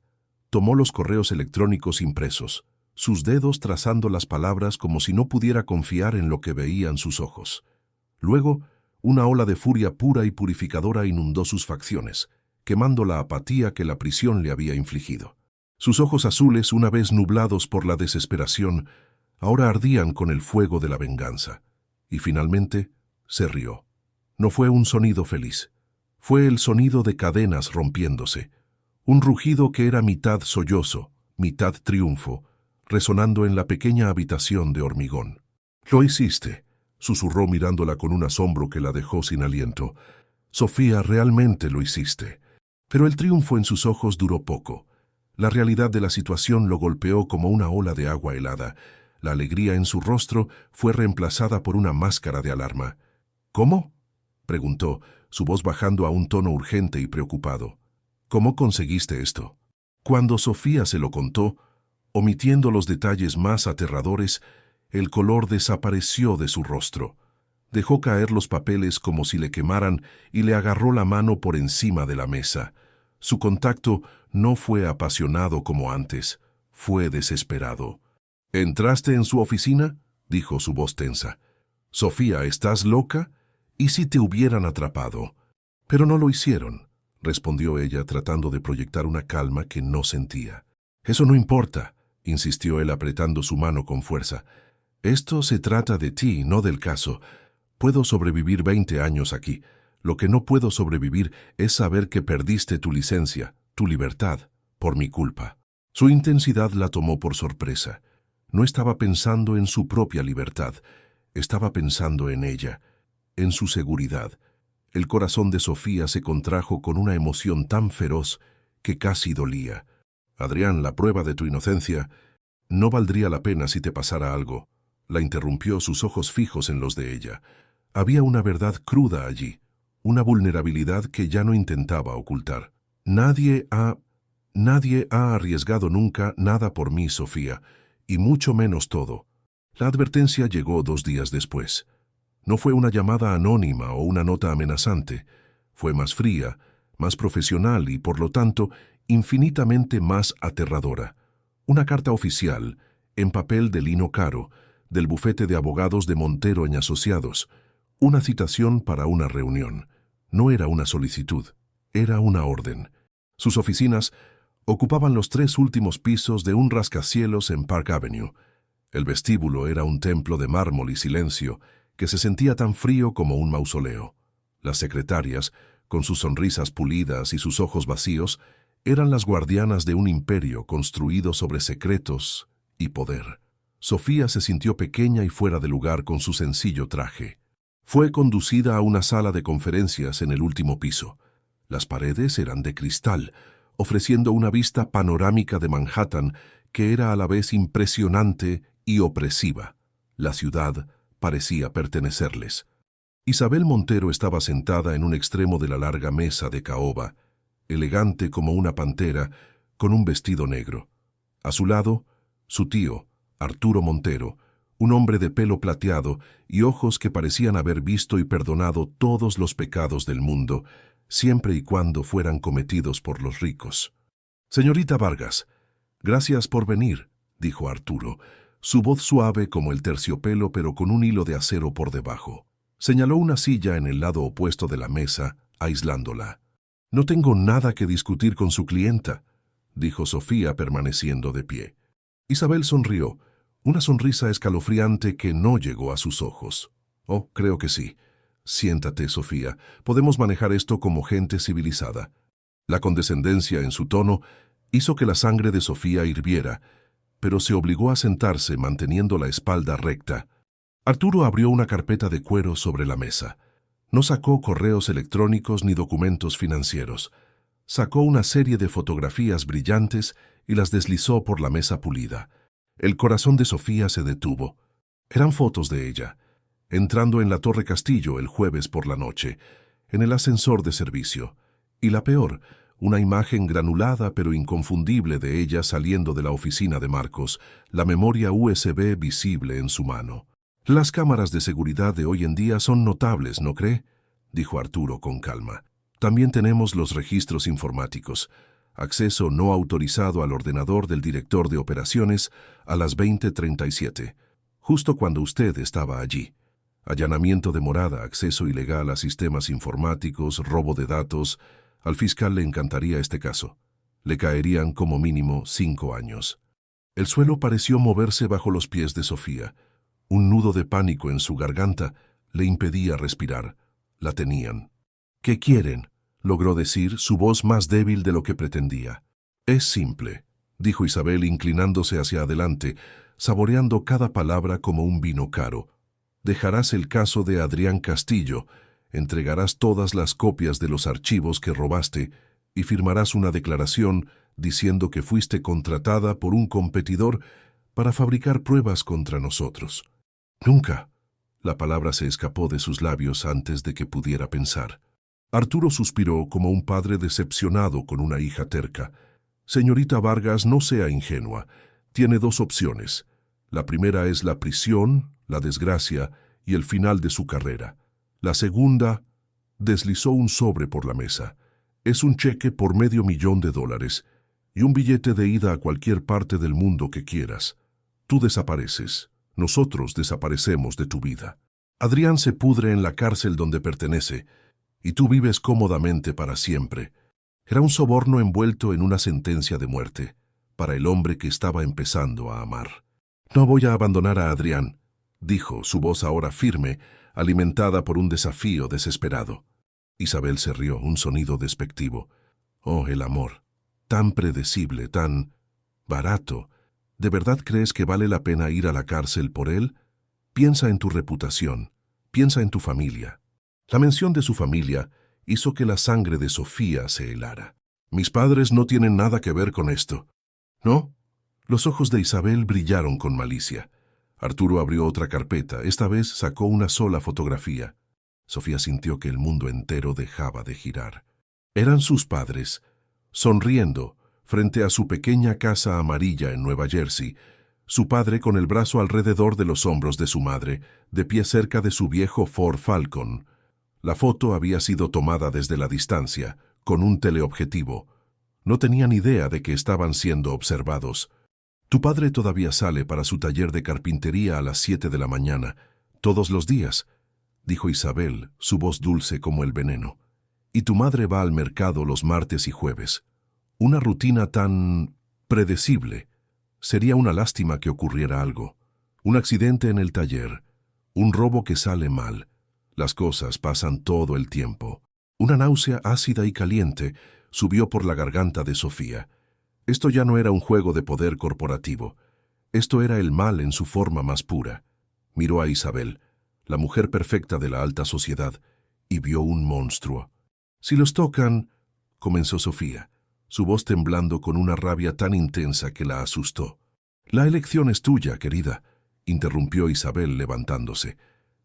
Speaker 1: Tomó los correos electrónicos impresos, sus dedos trazando las palabras como si no pudiera confiar en lo que veían sus ojos. Luego, una ola de furia pura y purificadora inundó sus facciones, quemando la apatía que la prisión le había infligido. Sus ojos azules, una vez nublados por la desesperación, ahora ardían con el fuego de la venganza. Y finalmente se rió. No fue un sonido feliz. Fue el sonido de cadenas rompiéndose. Un rugido que era mitad sollozo, mitad triunfo, resonando en la pequeña habitación de hormigón. «Lo hiciste», susurró mirándola con un asombro que la dejó sin aliento. «Sofía, realmente lo hiciste». Pero el triunfo en sus ojos duró poco. La realidad de la situación lo golpeó como una ola de agua helada. La alegría en su rostro fue reemplazada por una máscara de alarma. «¿Cómo?», preguntó, su voz bajando a un tono urgente y preocupado. «¿Cómo conseguiste esto?». Cuando Sofía se lo contó, omitiendo los detalles más aterradores, el color desapareció de su rostro. Dejó caer los papeles como si le quemaran y le agarró la mano por encima de la mesa. Su contacto no fue apasionado como antes, fue desesperado. «¿Entraste en su oficina?», dijo su voz tensa. «Sofía, ¿estás loca? ¿Y si te hubieran atrapado?». «Pero no lo hicieron», respondió ella tratando de proyectar una calma que no sentía. «Eso no importa», insistió él apretando su mano con fuerza. «Esto se trata de ti, no del caso. Puedo sobrevivir 20 años aquí. Lo que no puedo sobrevivir es saber que perdiste tu licencia, tu libertad, por mi culpa». Su intensidad la tomó por sorpresa. No estaba pensando en su propia libertad, estaba pensando en ella, en su seguridad. El corazón de Sofía se contrajo con una emoción tan feroz que casi dolía. «Adrián, la prueba de tu inocencia no valdría la pena si te pasara algo», la interrumpió, sus ojos fijos en los de ella. Había una verdad cruda allí, una vulnerabilidad que ya no intentaba ocultar. Nadie ha arriesgado nunca nada por mí, Sofía, y mucho menos todo». La advertencia llegó 2 días después. No fue una llamada anónima o una nota amenazante. Fue más fría, más profesional y, por lo tanto, infinitamente más aterradora. Una carta oficial, en papel de lino caro, del bufete de abogados de Montero y Asociados. Una citación para una reunión. No era una solicitud, era una orden. Sus oficinas ocupaban los 3 últimos pisos de un rascacielos en Park Avenue. El vestíbulo era un templo de mármol y silencio que se sentía tan frío como un mausoleo. Las secretarias, con sus sonrisas pulidas y sus ojos vacíos, eran las guardianas de un imperio construido sobre secretos y poder. Sofía se sintió pequeña y fuera de lugar con su sencillo traje. Fue conducida a una sala de conferencias en el último piso. Las paredes eran de cristal, ofreciendo una vista panorámica de Manhattan que era a la vez impresionante y opresiva. La ciudad parecía pertenecerles. Isabel Montero estaba sentada en un extremo de la larga mesa de caoba, elegante como una pantera, con un vestido negro. A su lado, su tío, Arturo Montero, un hombre de pelo plateado y ojos que parecían haber visto y perdonado todos los pecados del mundo, siempre y cuando fueran cometidos por los ricos. «Señorita Vargas, gracias por venir», dijo Arturo, su voz suave como el terciopelo pero con un hilo de acero por debajo. Señaló una silla en el lado opuesto de la mesa, aislándola. «No tengo nada que discutir con su clienta», dijo Sofía permaneciendo de pie. Isabel sonrió, una sonrisa escalofriante que no llegó a sus ojos. Oh, creo que sí. Siéntate, Sofía. Podemos manejar esto como gente civilizada. La condescendencia en su tono hizo que la sangre de Sofía hirviera, pero se obligó a sentarse manteniendo la espalda recta. Arturo abrió una carpeta de cuero sobre la mesa. No sacó correos electrónicos ni documentos financieros. Sacó una serie de fotografías brillantes y las deslizó por la mesa pulida. El corazón de Sofía se detuvo. Eran fotos de ella, entrando en la Torre Castillo el jueves por la noche, en el ascensor de servicio. Y la peor, una imagen granulada pero inconfundible de ella saliendo de la oficina de Marcos, la memoria USB visible en su mano. Las cámaras de seguridad de hoy en día son notables, ¿no cree?, dijo Arturo con calma. También tenemos los registros informáticos. Acceso no autorizado al ordenador del director de operaciones a las 20:37, justo cuando usted estaba allí. Allanamiento de morada, acceso ilegal a sistemas informáticos, robo de datos. Al fiscal le encantaría este caso. Le caerían como mínimo 5 años. El suelo pareció moverse bajo los pies de Sofía. Un nudo de pánico en su garganta le impedía respirar. La tenían. ¿Qué quieren?, logró decir, su voz más débil de lo que pretendía. Es simple, dijo Isabel inclinándose hacia adelante, saboreando cada palabra como un vino caro. Dejarás el caso de Adrián Castillo, entregarás todas las copias de los archivos que robaste y firmarás una declaración diciendo que fuiste contratada por un competidor para fabricar pruebas contra nosotros. Nunca. La palabra se escapó de sus labios antes de que pudiera pensar. Arturo suspiró como un padre decepcionado con una hija terca. Señorita Vargas, no sea ingenua. Tiene 2 opciones. La primera es la prisión, la desgracia y el final de su carrera. La segunda, deslizó un sobre por la mesa. Es un cheque por $500,000 y un billete de ida a cualquier parte del mundo que quieras. Tú desapareces. Nosotros desaparecemos de tu vida. Adrián se pudre en la cárcel donde pertenece, y tú vives cómodamente para siempre. Era un soborno envuelto en una sentencia de muerte, para el hombre que estaba empezando a amar. No voy a abandonar a Adrián, dijo, su voz ahora firme, alimentada por un desafío desesperado. Isabel se rió, un sonido despectivo. Oh, el amor. Tan predecible, tan barato. ¿De verdad crees que vale la pena ir a la cárcel por él? Piensa en tu reputación, piensa en tu familia. La mención de su familia hizo que la sangre de Sofía se helara. Mis padres no tienen nada que ver con esto. ¿No? Los ojos de Isabel brillaron con malicia. Arturo abrió otra carpeta, esta vez sacó una sola fotografía. Sofía sintió que el mundo entero dejaba de girar. Eran sus padres, sonriendo, frente a su pequeña casa amarilla en Nueva Jersey, su padre con el brazo alrededor de los hombros de su madre, de pie cerca de su viejo Ford Falcon. La foto había sido tomada desde la distancia, con un teleobjetivo. No tenían idea de que estaban siendo observados. Tu padre todavía sale para su taller de carpintería a las 7 de la mañana, todos los días, dijo Isabel, su voz dulce como el veneno. Y tu madre va al mercado los martes y jueves. Una rutina tan predecible. Sería una lástima que ocurriera algo. Un accidente en el taller, un robo que sale mal. Las cosas pasan todo el tiempo. Una náusea ácida y caliente subió por la garganta de Sofía. Esto ya no era un juego de poder corporativo. Esto era el mal en su forma más pura. Miró a Isabel, la mujer perfecta de la alta sociedad, y vio un monstruo. Si los tocan, comenzó Sofía, su voz temblando con una rabia tan intensa que la asustó. La elección es tuya, querida, interrumpió Isabel levantándose.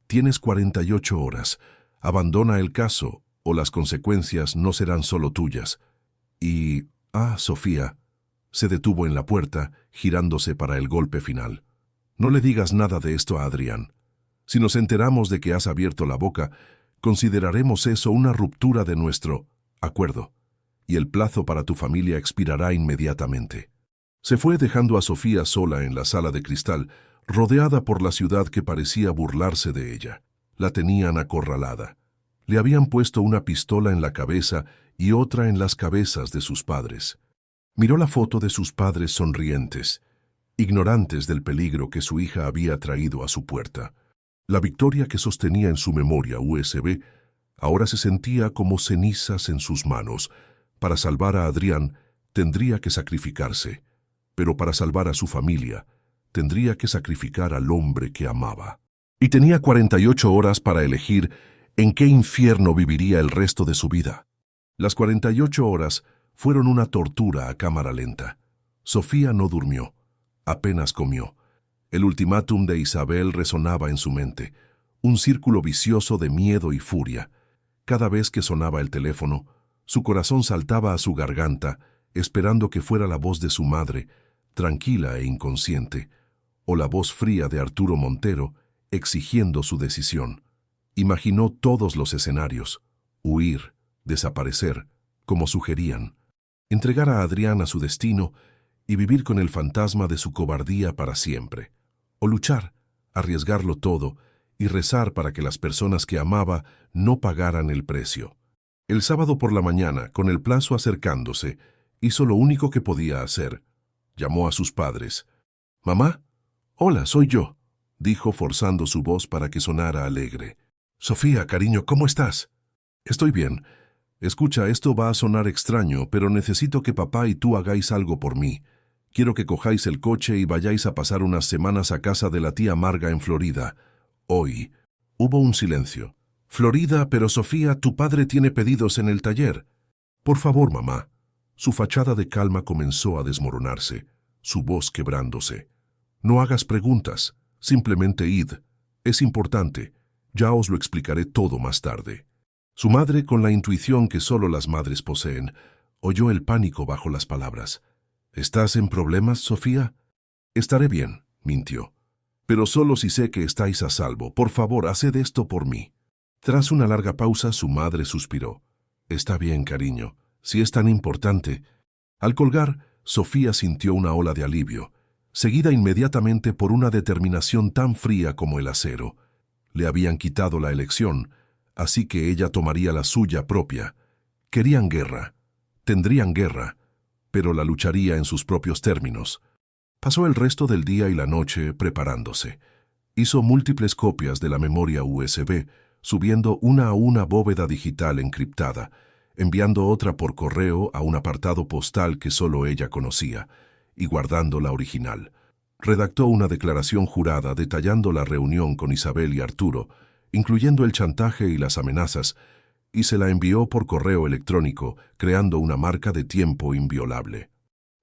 Speaker 1: Tienes 48 horas. Abandona el caso o las consecuencias no serán solo tuyas. Y... Sofía, se detuvo en la puerta, girándose para el golpe final. No le digas nada de esto a Adrián. Si nos enteramos de que has abierto la boca, consideraremos eso una ruptura de nuestro acuerdo, y el plazo para tu familia expirará inmediatamente. Se fue dejando a Sofía sola en la sala de cristal, rodeada por la ciudad que parecía burlarse de ella. La tenían acorralada. Le habían puesto una pistola en la cabeza y otra en las cabezas de sus padres. Miró la foto de sus padres sonrientes, ignorantes del peligro que su hija había traído a su puerta. La victoria que sostenía en su memoria USB ahora se sentía como cenizas en sus manos. Para salvar a Adrián tendría que sacrificarse, pero para salvar a su familia tendría que sacrificar al hombre que amaba. Y tenía 48 horas para elegir en qué infierno viviría el resto de su vida. Las 48 horas fueron una tortura a cámara lenta. Sofía no durmió, apenas comió. El ultimátum de Isabel resonaba en su mente, un círculo vicioso de miedo y furia. Cada vez que sonaba el teléfono, su corazón saltaba a su garganta, esperando que fuera la voz de su madre, tranquila e inconsciente, o la voz fría de Arturo Montero, exigiendo su decisión. Imaginó todos los escenarios: huir, desaparecer, como sugerían, entregar a Adrián a su destino y vivir con el fantasma de su cobardía para siempre, o luchar, arriesgarlo todo y rezar para que las personas que amaba no pagaran el precio. El sábado por la mañana, con el plazo acercándose, hizo lo único que podía hacer. Llamó a sus padres. «Mamá, hola, soy yo», dijo forzando su voz para que sonara alegre. «Sofía, cariño, ¿cómo estás?» «Estoy bien. Escucha, esto va a sonar extraño, pero necesito que papá y tú hagáis algo por mí. Quiero que cojáis el coche y vayáis a pasar unas semanas a casa de la tía Marga en Florida. Hoy». Hubo un silencio. «Florida, pero Sofía, tu padre tiene pedidos en el taller». «Por favor, mamá». Su fachada de calma comenzó a desmoronarse, su voz quebrándose. «No hagas preguntas, simplemente id. Es importante. Ya os lo explicaré todo más tarde». Su madre, con la intuición que solo las madres poseen, oyó el pánico bajo las palabras. «¿Estás en problemas, Sofía?» «Estaré bien», mintió. «Pero solo si sé que estáis a salvo. Por favor, haced esto por mí». Tras una larga pausa, su madre suspiró. «Está bien, cariño, si es tan importante». Al colgar, Sofía sintió una ola de alivio, seguida inmediatamente por una determinación tan fría como el acero. Le habían quitado la elección, así que ella tomaría la suya propia. Querían guerra, tendrían guerra, pero la lucharía en sus propios términos. Pasó el resto del día y la noche preparándose. Hizo múltiples copias de la memoria USB, subiendo una a una bóveda digital encriptada, enviando otra por correo a un apartado postal que solo ella conocía, y guardando la original. Redactó una declaración jurada detallando la reunión con Isabel y Arturo, incluyendo el chantaje y las amenazas, y se la envió por correo electrónico, creando una marca de tiempo inviolable.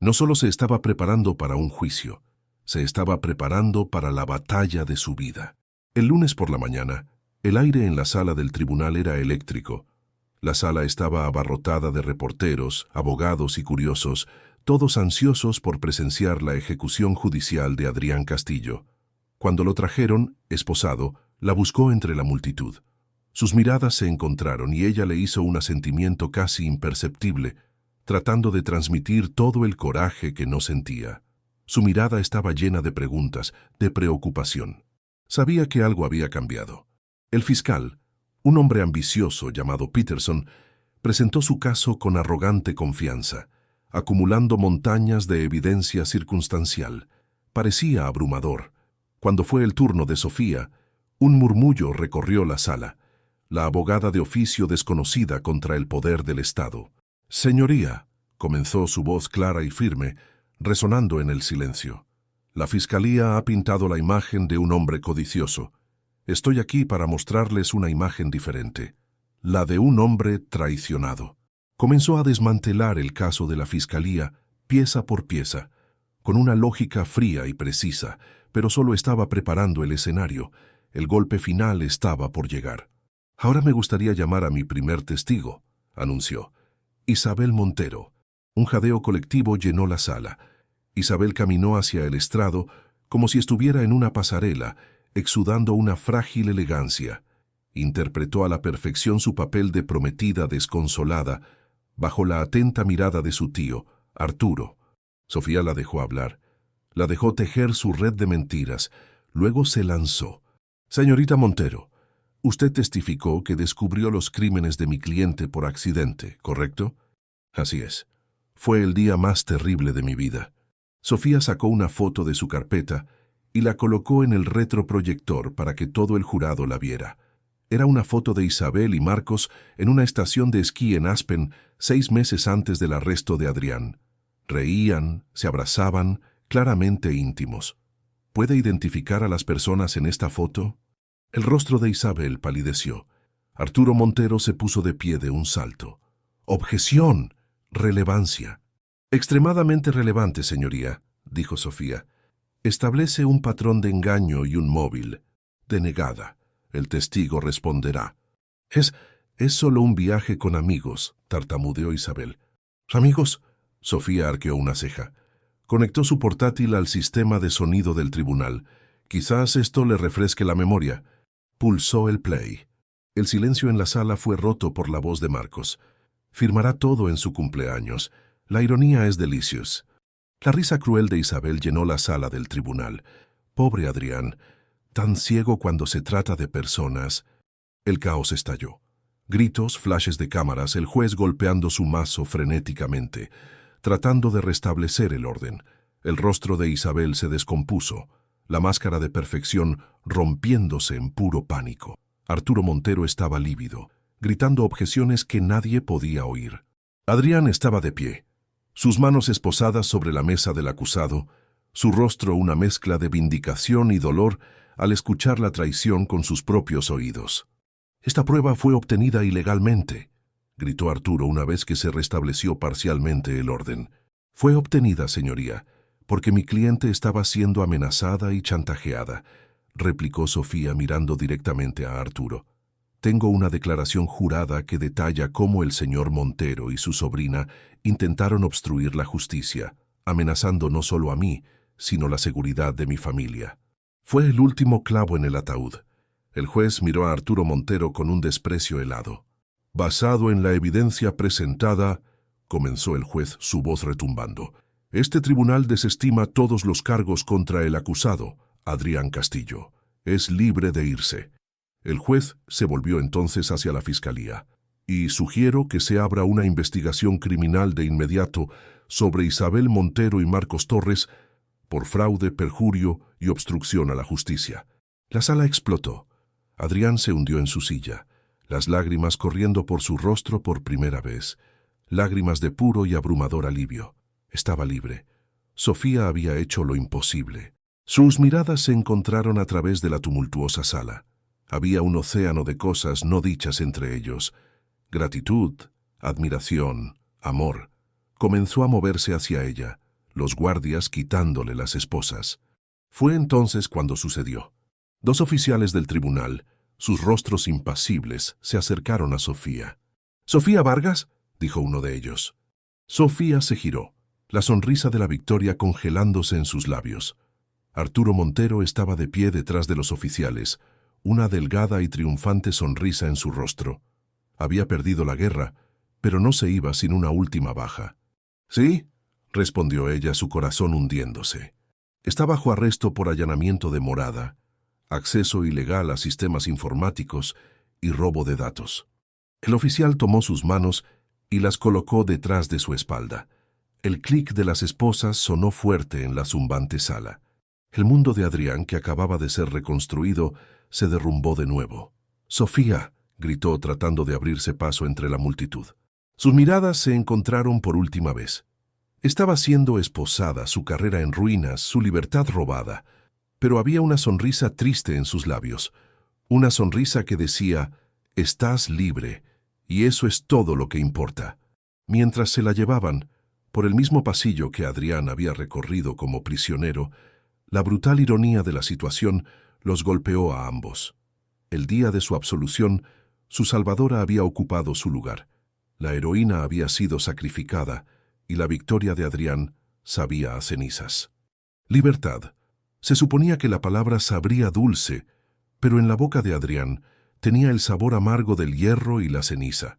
Speaker 1: No solo se estaba preparando para un juicio, se estaba preparando para la batalla de su vida. El lunes por la mañana, el aire en la sala del tribunal era eléctrico. La sala estaba abarrotada de reporteros, abogados y curiosos, todos ansiosos por presenciar la ejecución judicial de Adrián Castillo. Cuando lo trajeron, esposado, la buscó entre la multitud. Sus miradas se encontraron y ella le hizo un asentimiento casi imperceptible, tratando de transmitir todo el coraje que no sentía. Su mirada estaba llena de preguntas, de preocupación. Sabía que algo había cambiado. El fiscal, un hombre ambicioso llamado Peterson, presentó su caso con arrogante confianza, acumulando montañas de evidencia circunstancial. Parecía abrumador. Cuando fue el turno de Sofía, un murmullo recorrió la sala. La abogada de oficio desconocida contra el poder del Estado. «Señoría», comenzó su voz clara y firme, resonando en el silencio. «La Fiscalía ha pintado la imagen de un hombre codicioso. Estoy aquí para mostrarles una imagen diferente, la de un hombre traicionado». Comenzó a desmantelar el caso de la Fiscalía, pieza por pieza, con una lógica fría y precisa, pero solo estaba preparando el escenario. El golpe final estaba por llegar. «Ahora me gustaría llamar a mi primer testigo», anunció. Isabel Montero. Un jadeo colectivo llenó la sala. Isabel caminó hacia el estrado como si estuviera en una pasarela, exudando una frágil elegancia. Interpretó a la perfección su papel de prometida desconsolada, bajo la atenta mirada de su tío, Arturo. Sofía la dejó hablar. La dejó tejer su red de mentiras. Luego se lanzó. «Señorita Montero, usted testificó que descubrió los crímenes de mi cliente por accidente, ¿correcto?» «Así es. Fue el día más terrible de mi vida. Sofía sacó una foto de su carpeta y la colocó en el retroproyector para que todo el jurado la viera. Era una foto de Isabel y Marcos en una estación de esquí en Aspen 6 meses antes del arresto de Adrián. Reían, se abrazaban, claramente íntimos. ¿Puede identificar a las personas en esta foto? El rostro de Isabel palideció. Arturo Montero se puso de pie de un salto. «Objeción. Relevancia». «Extremadamente relevante, señoría», dijo Sofía. «Establece un patrón de engaño y un móvil. Denegada. El testigo responderá». Es solo un viaje con amigos», tartamudeó Isabel. «¿Amigos?» Sofía arqueó una ceja. Conectó su portátil al sistema de sonido del tribunal. Quizás esto le refresque la memoria. Pulsó el play. El silencio en la sala fue roto por la voz de Marcos. «Firmará todo en su cumpleaños. La ironía es deliciosa». La risa cruel de Isabel llenó la sala del tribunal. Pobre Adrián, tan ciego cuando se trata de personas. El caos estalló. Gritos, flashes de cámaras, el juez golpeando su mazo frenéticamente, tratando de restablecer el orden. El rostro de Isabel se descompuso, la máscara de perfección rompiéndose en puro pánico. Arturo Montero estaba lívido, gritando objeciones que nadie podía oír. Adrián estaba de pie, sus manos esposadas sobre la mesa del acusado, su rostro una mezcla de vindicación y dolor al escuchar la traición con sus propios oídos. «Esta prueba fue obtenida ilegalmente», gritó Arturo una vez que se restableció parcialmente el orden. «Fue obtenida, señoría, porque mi cliente estaba siendo amenazada y chantajeada», replicó Sofía mirando directamente a Arturo. «Tengo una declaración jurada que detalla cómo el señor Montero y su sobrina intentaron obstruir la justicia, amenazando no solo a mí, sino la seguridad de mi familia». Fue el último clavo en el ataúd. El juez miró a Arturo Montero con un desprecio helado. «Basado en la evidencia presentada», comenzó el juez, su voz retumbando, «este tribunal desestima todos los cargos contra el acusado, Adrián Castillo. Es libre de irse». El juez se volvió entonces hacia la fiscalía. «Y sugiero que se abra una investigación criminal de inmediato sobre Isabel Montero y Marcos Torres por fraude, perjurio y obstrucción a la justicia». La sala explotó. Adrián se hundió en su silla, las lágrimas corriendo por su rostro por primera vez, lágrimas de puro y abrumador alivio. Estaba libre. Sofía había hecho lo imposible. Sus miradas se encontraron a través de la tumultuosa sala. Había un océano de cosas no dichas entre ellos. Gratitud, admiración, amor. Comenzó a moverse hacia ella, los guardias quitándole las esposas. Fue entonces cuando sucedió. 2 oficiales del tribunal, sus rostros impasibles, se acercaron a Sofía. «¿Sofía Vargas?», dijo uno de ellos. Sofía se giró, la sonrisa de la victoria congelándose en sus labios. Arturo Montero estaba de pie detrás de los oficiales, una delgada y triunfante sonrisa en su rostro. Había perdido la guerra, pero no se iba sin una última baja. «¿Sí?», respondió ella, su corazón hundiéndose. «Está bajo arresto por allanamiento de morada, acceso ilegal a sistemas informáticos y robo de datos». El oficial tomó sus manos y las colocó detrás de su espalda. El clic de las esposas sonó fuerte en la zumbante sala. El mundo de Adrián, que acababa de ser reconstruido, se derrumbó de nuevo. «Sofía», gritó tratando de abrirse paso entre la multitud. Sus miradas se encontraron por última vez. Estaba siendo esposada, su carrera en ruinas, su libertad robada, pero había una sonrisa triste en sus labios, una sonrisa que decía, «Estás libre, y eso es todo lo que importa». Mientras se la llevaban, por el mismo pasillo que Adrián había recorrido como prisionero, la brutal ironía de la situación los golpeó a ambos. El día de su absolución, su salvadora había ocupado su lugar. La heroína había sido sacrificada y la victoria de Adrián sabía a cenizas. Libertad. Se suponía que la palabra sabría dulce, pero en la boca de Adrián tenía el sabor amargo del hierro y la ceniza.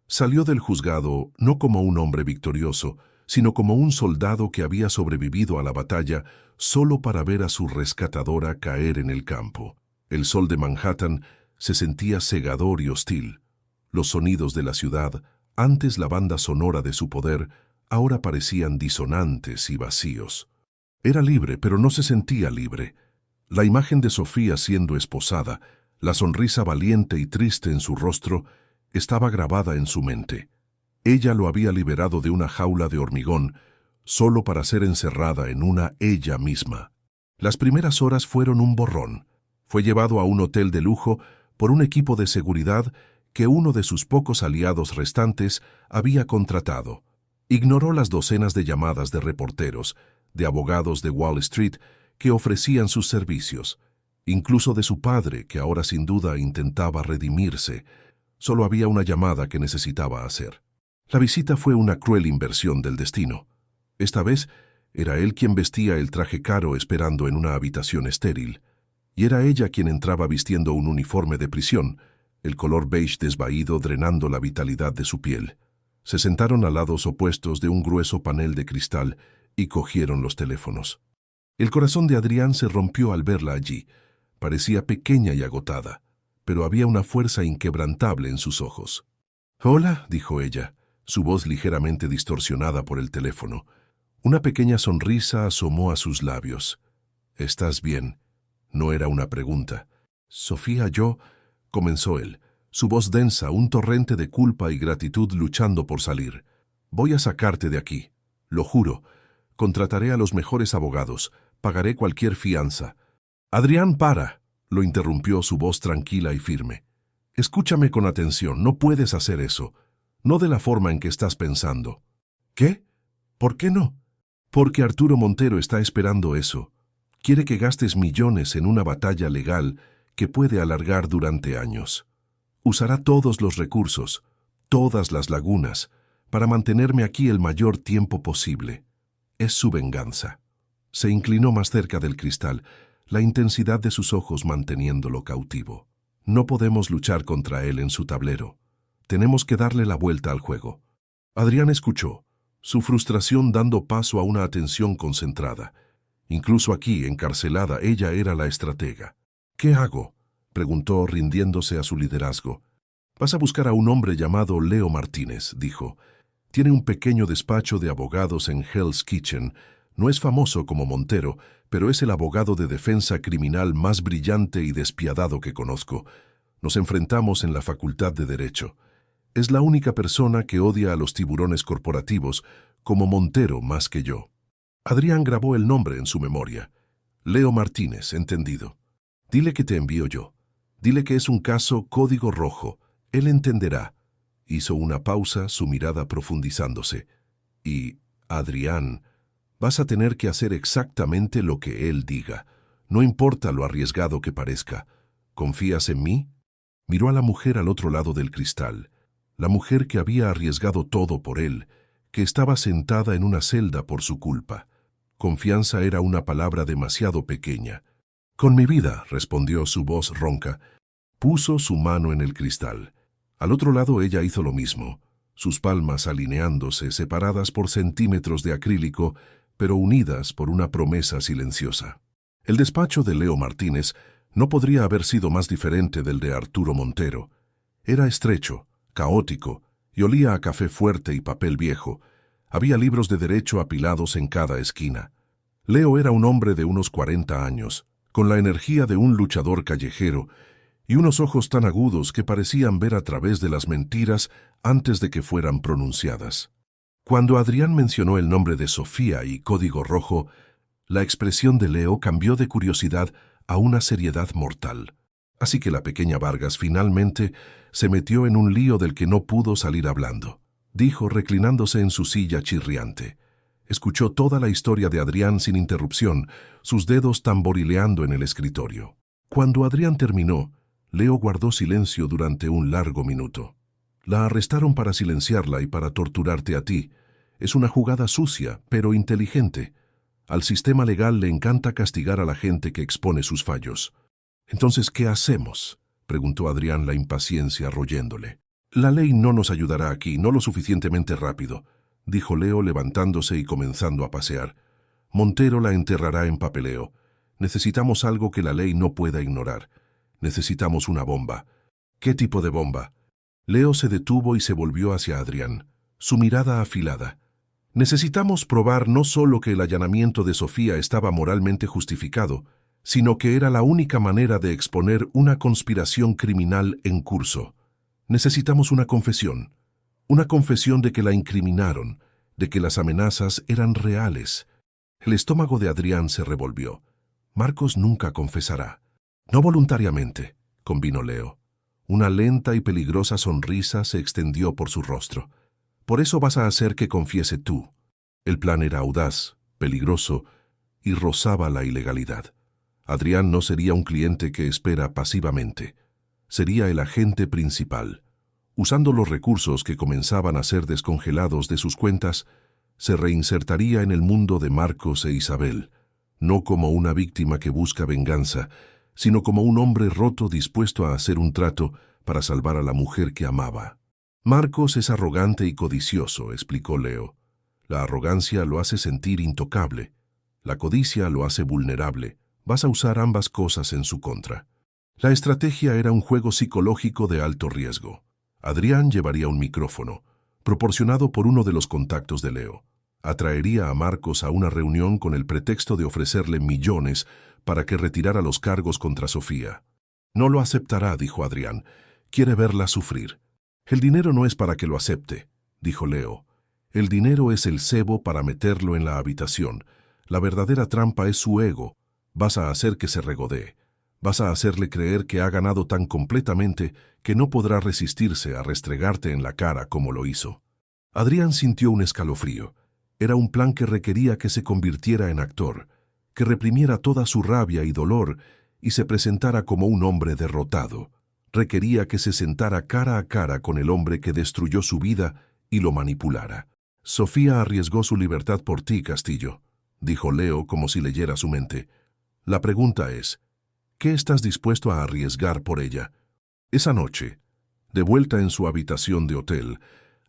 Speaker 1: Salió del juzgado no como un hombre victorioso, sino como un soldado que había sobrevivido a la batalla solo para ver a su rescatadora caer en el campo. El sol de Manhattan se sentía cegador y hostil. Los sonidos de la ciudad, antes la banda sonora de su poder, ahora parecían disonantes y vacíos. Era libre, pero no se sentía libre. La imagen de Sofía siendo esposada, la sonrisa valiente y triste en su rostro, estaba grabada en su mente. Ella lo había liberado de una jaula de hormigón, solo para ser encerrada en una ella misma. Las primeras horas fueron un borrón. Fue llevado a un hotel de lujo por un equipo de seguridad que uno de sus pocos aliados restantes había contratado. Ignoró las docenas de llamadas de reporteros, de abogados de Wall Street que ofrecían sus servicios, incluso de su padre, que ahora sin duda intentaba redimirse. Solo había una llamada que necesitaba hacer. La visita fue una cruel inversión del destino. Esta vez era él quien vestía el traje caro esperando en una habitación estéril, y era ella quien entraba vistiendo un uniforme de prisión, el color beige desvaído drenando la vitalidad de su piel. Se sentaron a lados opuestos de un grueso panel de cristal y cogieron los teléfonos. El corazón de Adrián se rompió al verla allí. Parecía pequeña y agotada, pero había una fuerza inquebrantable en sus ojos. «Hola», dijo ella, su voz ligeramente distorsionada por el teléfono. Una pequeña sonrisa asomó a sus labios. «¿Estás bien?» No era una pregunta. «Sofía, comenzó él, su voz densa, un torrente de culpa y gratitud luchando por salir. «Voy a sacarte de aquí. Lo juro. Contrataré a los mejores abogados. Pagaré cualquier fianza». «Adrián, para», lo interrumpió su voz tranquila y firme. «Escúchame con atención, no puedes hacer eso. No de la forma en que estás pensando». «¿Qué? ¿Por qué no?» «Porque Arturo Montero está esperando eso. Quiere que gastes millones en una batalla legal que puede alargar durante años. Usará todos los recursos, todas las lagunas, para mantenerme aquí el mayor tiempo posible. Es su venganza». Se inclinó más cerca del cristal, la intensidad de sus ojos manteniéndolo cautivo. «No podemos luchar contra él en su tablero. Tenemos que darle la vuelta al juego». Adrián escuchó, su frustración dando paso a una atención concentrada. Incluso aquí, encarcelada, ella era la estratega. «¿Qué hago?», preguntó, rindiéndose a su liderazgo. «Vas a buscar a un hombre llamado Leo Martínez», dijo. «Tiene un pequeño despacho de abogados en Hell's Kitchen. No es famoso como Montero, pero es el abogado de defensa criminal más brillante y despiadado que conozco. Nos enfrentamos en la Facultad de Derecho. Es la única persona que odia a los tiburones corporativos, como Montero más que yo». Adrián grabó el nombre en su memoria. «Leo Martínez, entendido. Dile que te envío yo. Dile que es un caso código rojo. Él entenderá». Hizo una pausa, su mirada profundizándose. «Y, Adrián, vas a tener que hacer exactamente lo que él diga. No importa lo arriesgado que parezca. ¿Confías en mí?». Miró a la mujer al otro lado del cristal. La mujer que había arriesgado todo por él, que estaba sentada en una celda por su culpa. Confianza era una palabra demasiado pequeña. «Con mi vida», respondió su voz ronca. Puso su mano en el cristal. Al otro lado ella hizo lo mismo, sus palmas alineándose, separadas por centímetros de acrílico, pero unidas por una promesa silenciosa. El despacho de Leo Martínez no podría haber sido más diferente del de Arturo Montero. Era estrecho, caótico, y olía a café fuerte y papel viejo. Había libros de derecho apilados en cada esquina. Leo era un hombre de unos 40 años, con la energía de un luchador callejero y unos ojos tan agudos que parecían ver a través de las mentiras antes de que fueran pronunciadas. Cuando Adrián mencionó el nombre de Sofía y Código Rojo, la expresión de Leo cambió de curiosidad a una seriedad mortal. Así que la pequeña Vargas finalmente se metió en un lío del que no pudo salir hablando, dijo reclinándose en su silla chirriante. Escuchó toda la historia de Adrián sin interrupción, sus dedos tamborileando en el escritorio. Cuando Adrián terminó, Leo guardó silencio durante un largo minuto. «La arrestaron para silenciarla y para torturarte a ti. Es una jugada sucia, pero inteligente. Al sistema legal le encanta castigar a la gente que expone sus fallos». «Entonces, ¿qué hacemos?», preguntó Adrián, la impaciencia royéndole. «La ley no nos ayudará aquí, no lo suficientemente rápido», dijo Leo levantándose y comenzando a pasear. «Montero la enterrará en papeleo. Necesitamos algo que la ley no pueda ignorar. Necesitamos una bomba». «¿Qué tipo de bomba?». Leo se detuvo y se volvió hacia Adrián, su mirada afilada. Necesitamos probar no solo que el allanamiento de Sofía estaba moralmente justificado, sino que era la única manera de exponer una conspiración criminal en curso. Necesitamos una confesión de que la incriminaron, de que las amenazas eran reales. El estómago de Adrián se revolvió. Marcos nunca confesará. No voluntariamente, convino Leo. Una lenta y peligrosa sonrisa se extendió por su rostro. Por eso vas a hacer que confiese tú. El plan era audaz, peligroso y rozaba la ilegalidad. Adrián no sería un cliente que espera pasivamente. Sería el agente principal. Usando los recursos que comenzaban a ser descongelados de sus cuentas, se reinsertaría en el mundo de Marcos e Isabel, no como una víctima que busca venganza, sino como un hombre roto dispuesto a hacer un trato para salvar a la mujer que amaba. Marcos es arrogante y codicioso, explicó Leo. La arrogancia lo hace sentir intocable. La codicia lo hace vulnerable. Vas a usar ambas cosas en su contra. La estrategia era un juego psicológico de alto riesgo. Adrián llevaría un micrófono, proporcionado por uno de los contactos de Leo. Atraería a Marcos a una reunión con el pretexto de ofrecerle millones para que retirara los cargos contra Sofía. No lo aceptará, dijo Adrián. Quiere verla sufrir. El dinero no es para que lo acepte, dijo Leo. El dinero es el cebo para meterlo en la habitación. La verdadera trampa es su ego. Vas a hacer que se regodee. Vas a hacerle creer que ha ganado tan completamente que no podrá resistirse a restregarte en la cara como lo hizo. Adrián sintió un escalofrío. Era un plan que requería que se convirtiera en actor, que reprimiera toda su rabia y dolor y se presentara como un hombre derrotado. Requería que se sentara cara a cara con el hombre que destruyó su vida y lo manipulara. Sofía arriesgó su libertad por ti, Castillo, dijo Leo como si leyera su mente. La pregunta es, ¿qué estás dispuesto a arriesgar por ella? Esa noche, de vuelta en su habitación de hotel,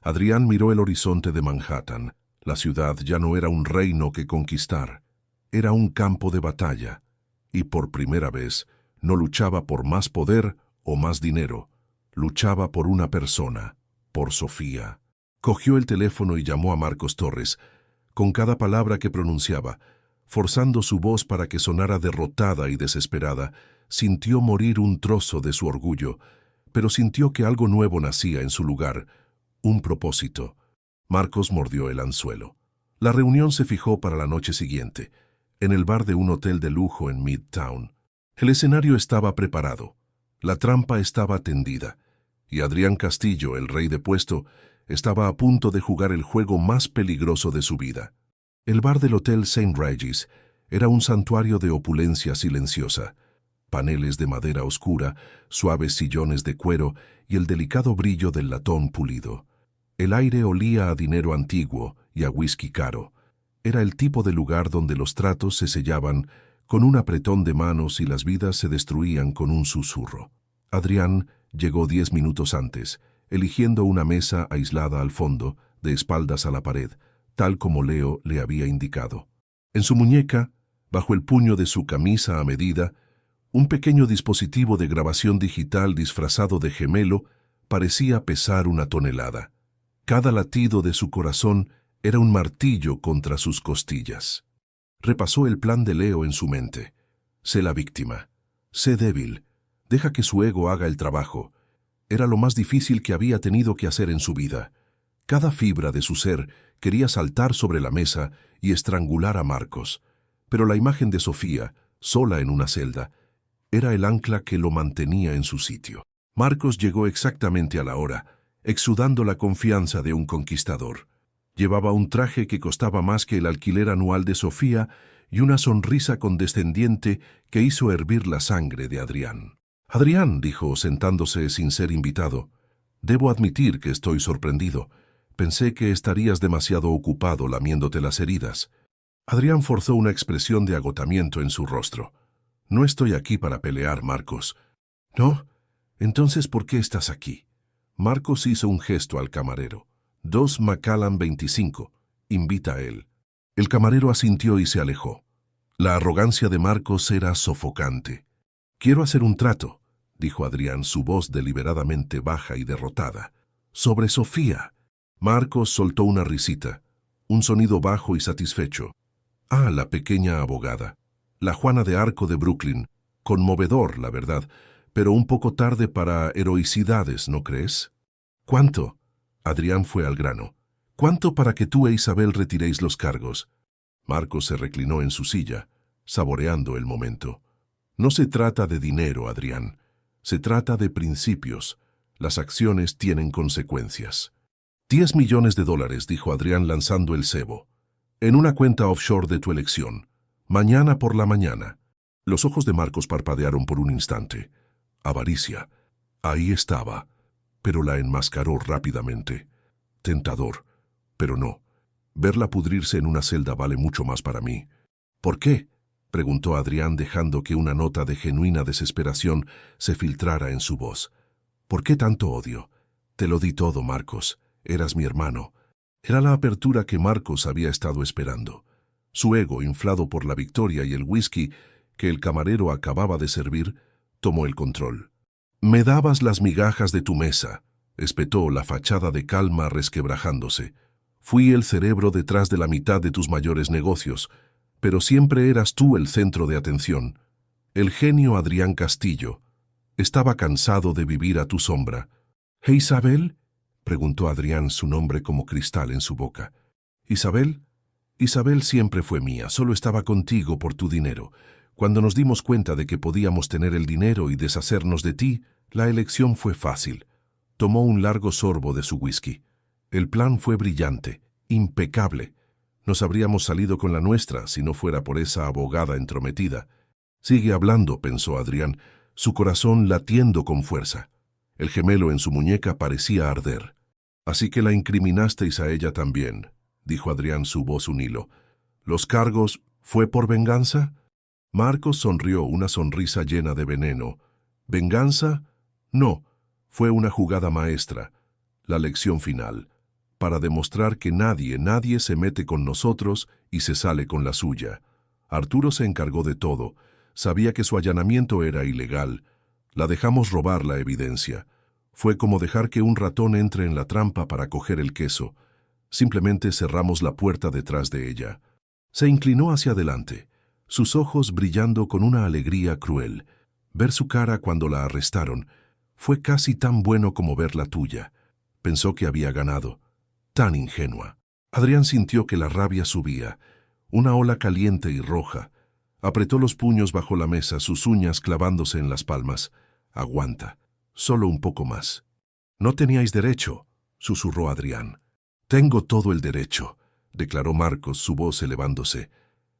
Speaker 1: Adrián miró el horizonte de Manhattan. La ciudad ya no era un reino que conquistar, era un campo de batalla, y por primera vez no luchaba por más poder o más dinero, luchaba por una persona, por Sofía. Cogió el teléfono y llamó a Marcos Torres, con cada palabra que pronunciaba, forzando su voz para que sonara derrotada y desesperada. Sintió morir un trozo de su orgullo, pero sintió que algo nuevo nacía en su lugar, un propósito. Marcos mordió el anzuelo. La reunión se fijó para la noche siguiente, en el bar de un hotel de lujo en Midtown. El escenario estaba preparado, la trampa estaba tendida, y Adrián Castillo, el rey de puesto, estaba a punto de jugar el juego más peligroso de su vida. El bar del Hotel St. Regis era un santuario de opulencia silenciosa. Paneles de madera oscura, suaves sillones de cuero y el delicado brillo del latón pulido. El aire olía a dinero antiguo y a whisky caro. Era el tipo de lugar donde los tratos se sellaban con un apretón de manos y las vidas se destruían con un susurro. Adrián llegó 10 minutos antes, eligiendo una mesa aislada al fondo, de espaldas a la pared, tal como Leo le había indicado. En su muñeca, bajo el puño de su camisa a medida, un pequeño dispositivo de grabación digital disfrazado de gemelo parecía pesar 1 tonelada. Cada latido de su corazón era un martillo contra sus costillas. Repasó el plan de Leo en su mente. Sé la víctima. Sé débil. Deja que su ego haga el trabajo. Era lo más difícil que había tenido que hacer en su vida. Cada fibra de su ser quería saltar sobre la mesa y estrangular a Marcos. Pero la imagen de Sofía, sola en una celda, era el ancla que lo mantenía en su sitio. Marcos llegó exactamente a la hora, exudando la confianza de un conquistador. Llevaba un traje que costaba más que el alquiler anual de Sofía y una sonrisa condescendiente que hizo hervir la sangre de Adrián. «Adrián», dijo, sentándose sin ser invitado, «debo admitir que estoy sorprendido. Pensé que estarías demasiado ocupado lamiéndote las heridas». Adrián forzó una expresión de agotamiento en su rostro. «No estoy aquí para pelear, Marcos». «¿No? Entonces, ¿por qué estás aquí?» Marcos hizo un gesto al camarero. 2 Macallan 25. Invita a él. El camarero asintió y se alejó. La arrogancia de Marcos era sofocante. «Quiero hacer un trato», dijo Adrián, su voz deliberadamente baja y derrotada. «Sobre Sofía». Marcos soltó una risita. Un sonido bajo y satisfecho. Ah, la pequeña abogada. La Juana de Arco de Brooklyn. Conmovedor, la verdad, pero un poco tarde para heroicidades, ¿no crees? ¿Cuánto? Adrián fue al grano. ¿Cuánto para que tú e Isabel retiréis los cargos? Marcos se reclinó en su silla, saboreando el momento. No se trata de dinero, Adrián. Se trata de principios. Las acciones tienen consecuencias. 10 millones de dólares, dijo Adrián lanzando el cebo. En una cuenta offshore de tu elección. Mañana por la mañana. Los ojos de Marcos parpadearon por un instante. Avaricia. Ahí estaba, pero la enmascaró rápidamente. Tentador, pero no. Verla pudrirse en una celda vale mucho más para mí. ¿Por qué?, preguntó Adrián dejando que una nota de genuina desesperación se filtrara en su voz. ¿Por qué tanto odio? Te lo di todo, Marcos. Eras mi hermano. Era la apertura que Marcos había estado esperando. Su ego, inflado por la victoria y el whisky que el camarero acababa de servir, tomó el control. «Me dabas las migajas de tu mesa», espetó la fachada de calma resquebrajándose. «Fui el cerebro detrás de la mitad de tus mayores negocios, pero siempre eras tú el centro de atención. El genio Adrián Castillo. Estaba cansado de vivir a tu sombra». «¿E Isabel?», preguntó Adrián, su nombre como cristal en su boca. «¿Isabel? Isabel siempre fue mía, solo estaba contigo por tu dinero. Cuando nos dimos cuenta de que podíamos tener el dinero y deshacernos de ti, la elección fue fácil». Tomó un largo sorbo de su whisky. «El plan fue brillante, impecable. Nos habríamos salido con la nuestra si no fuera por esa abogada entrometida». «Sigue hablando», pensó Adrián, su corazón latiendo con fuerza. El gemelo en su muñeca parecía arder. «Así que la incriminasteis a ella también», dijo Adrián, su voz un hilo. «¿Los cargos fue por venganza?» Marcos sonrió, una sonrisa llena de veneno. «¿Venganza? No, fue una jugada maestra, la lección final, para demostrar que nadie se mete con nosotros y se sale con la suya. Arturo se encargó de todo, sabía que su allanamiento era ilegal. La dejamos robar la evidencia. Fue como dejar que un ratón entre en la trampa para coger el queso. Simplemente cerramos la puerta detrás de ella». Se inclinó hacia adelante, sus ojos brillando con una alegría cruel. Ver su cara cuando la arrestaron fue casi tan bueno como ver la tuya. Pensó que había ganado. Tan ingenua. Adrián sintió que la rabia subía, una ola caliente y roja. Apretó los puños bajo la mesa, sus uñas clavándose en las palmas. «Aguanta, solo un poco más». «No teníais derecho», susurró Adrián. «Tengo todo el derecho», declaró Marcos, su voz elevándose.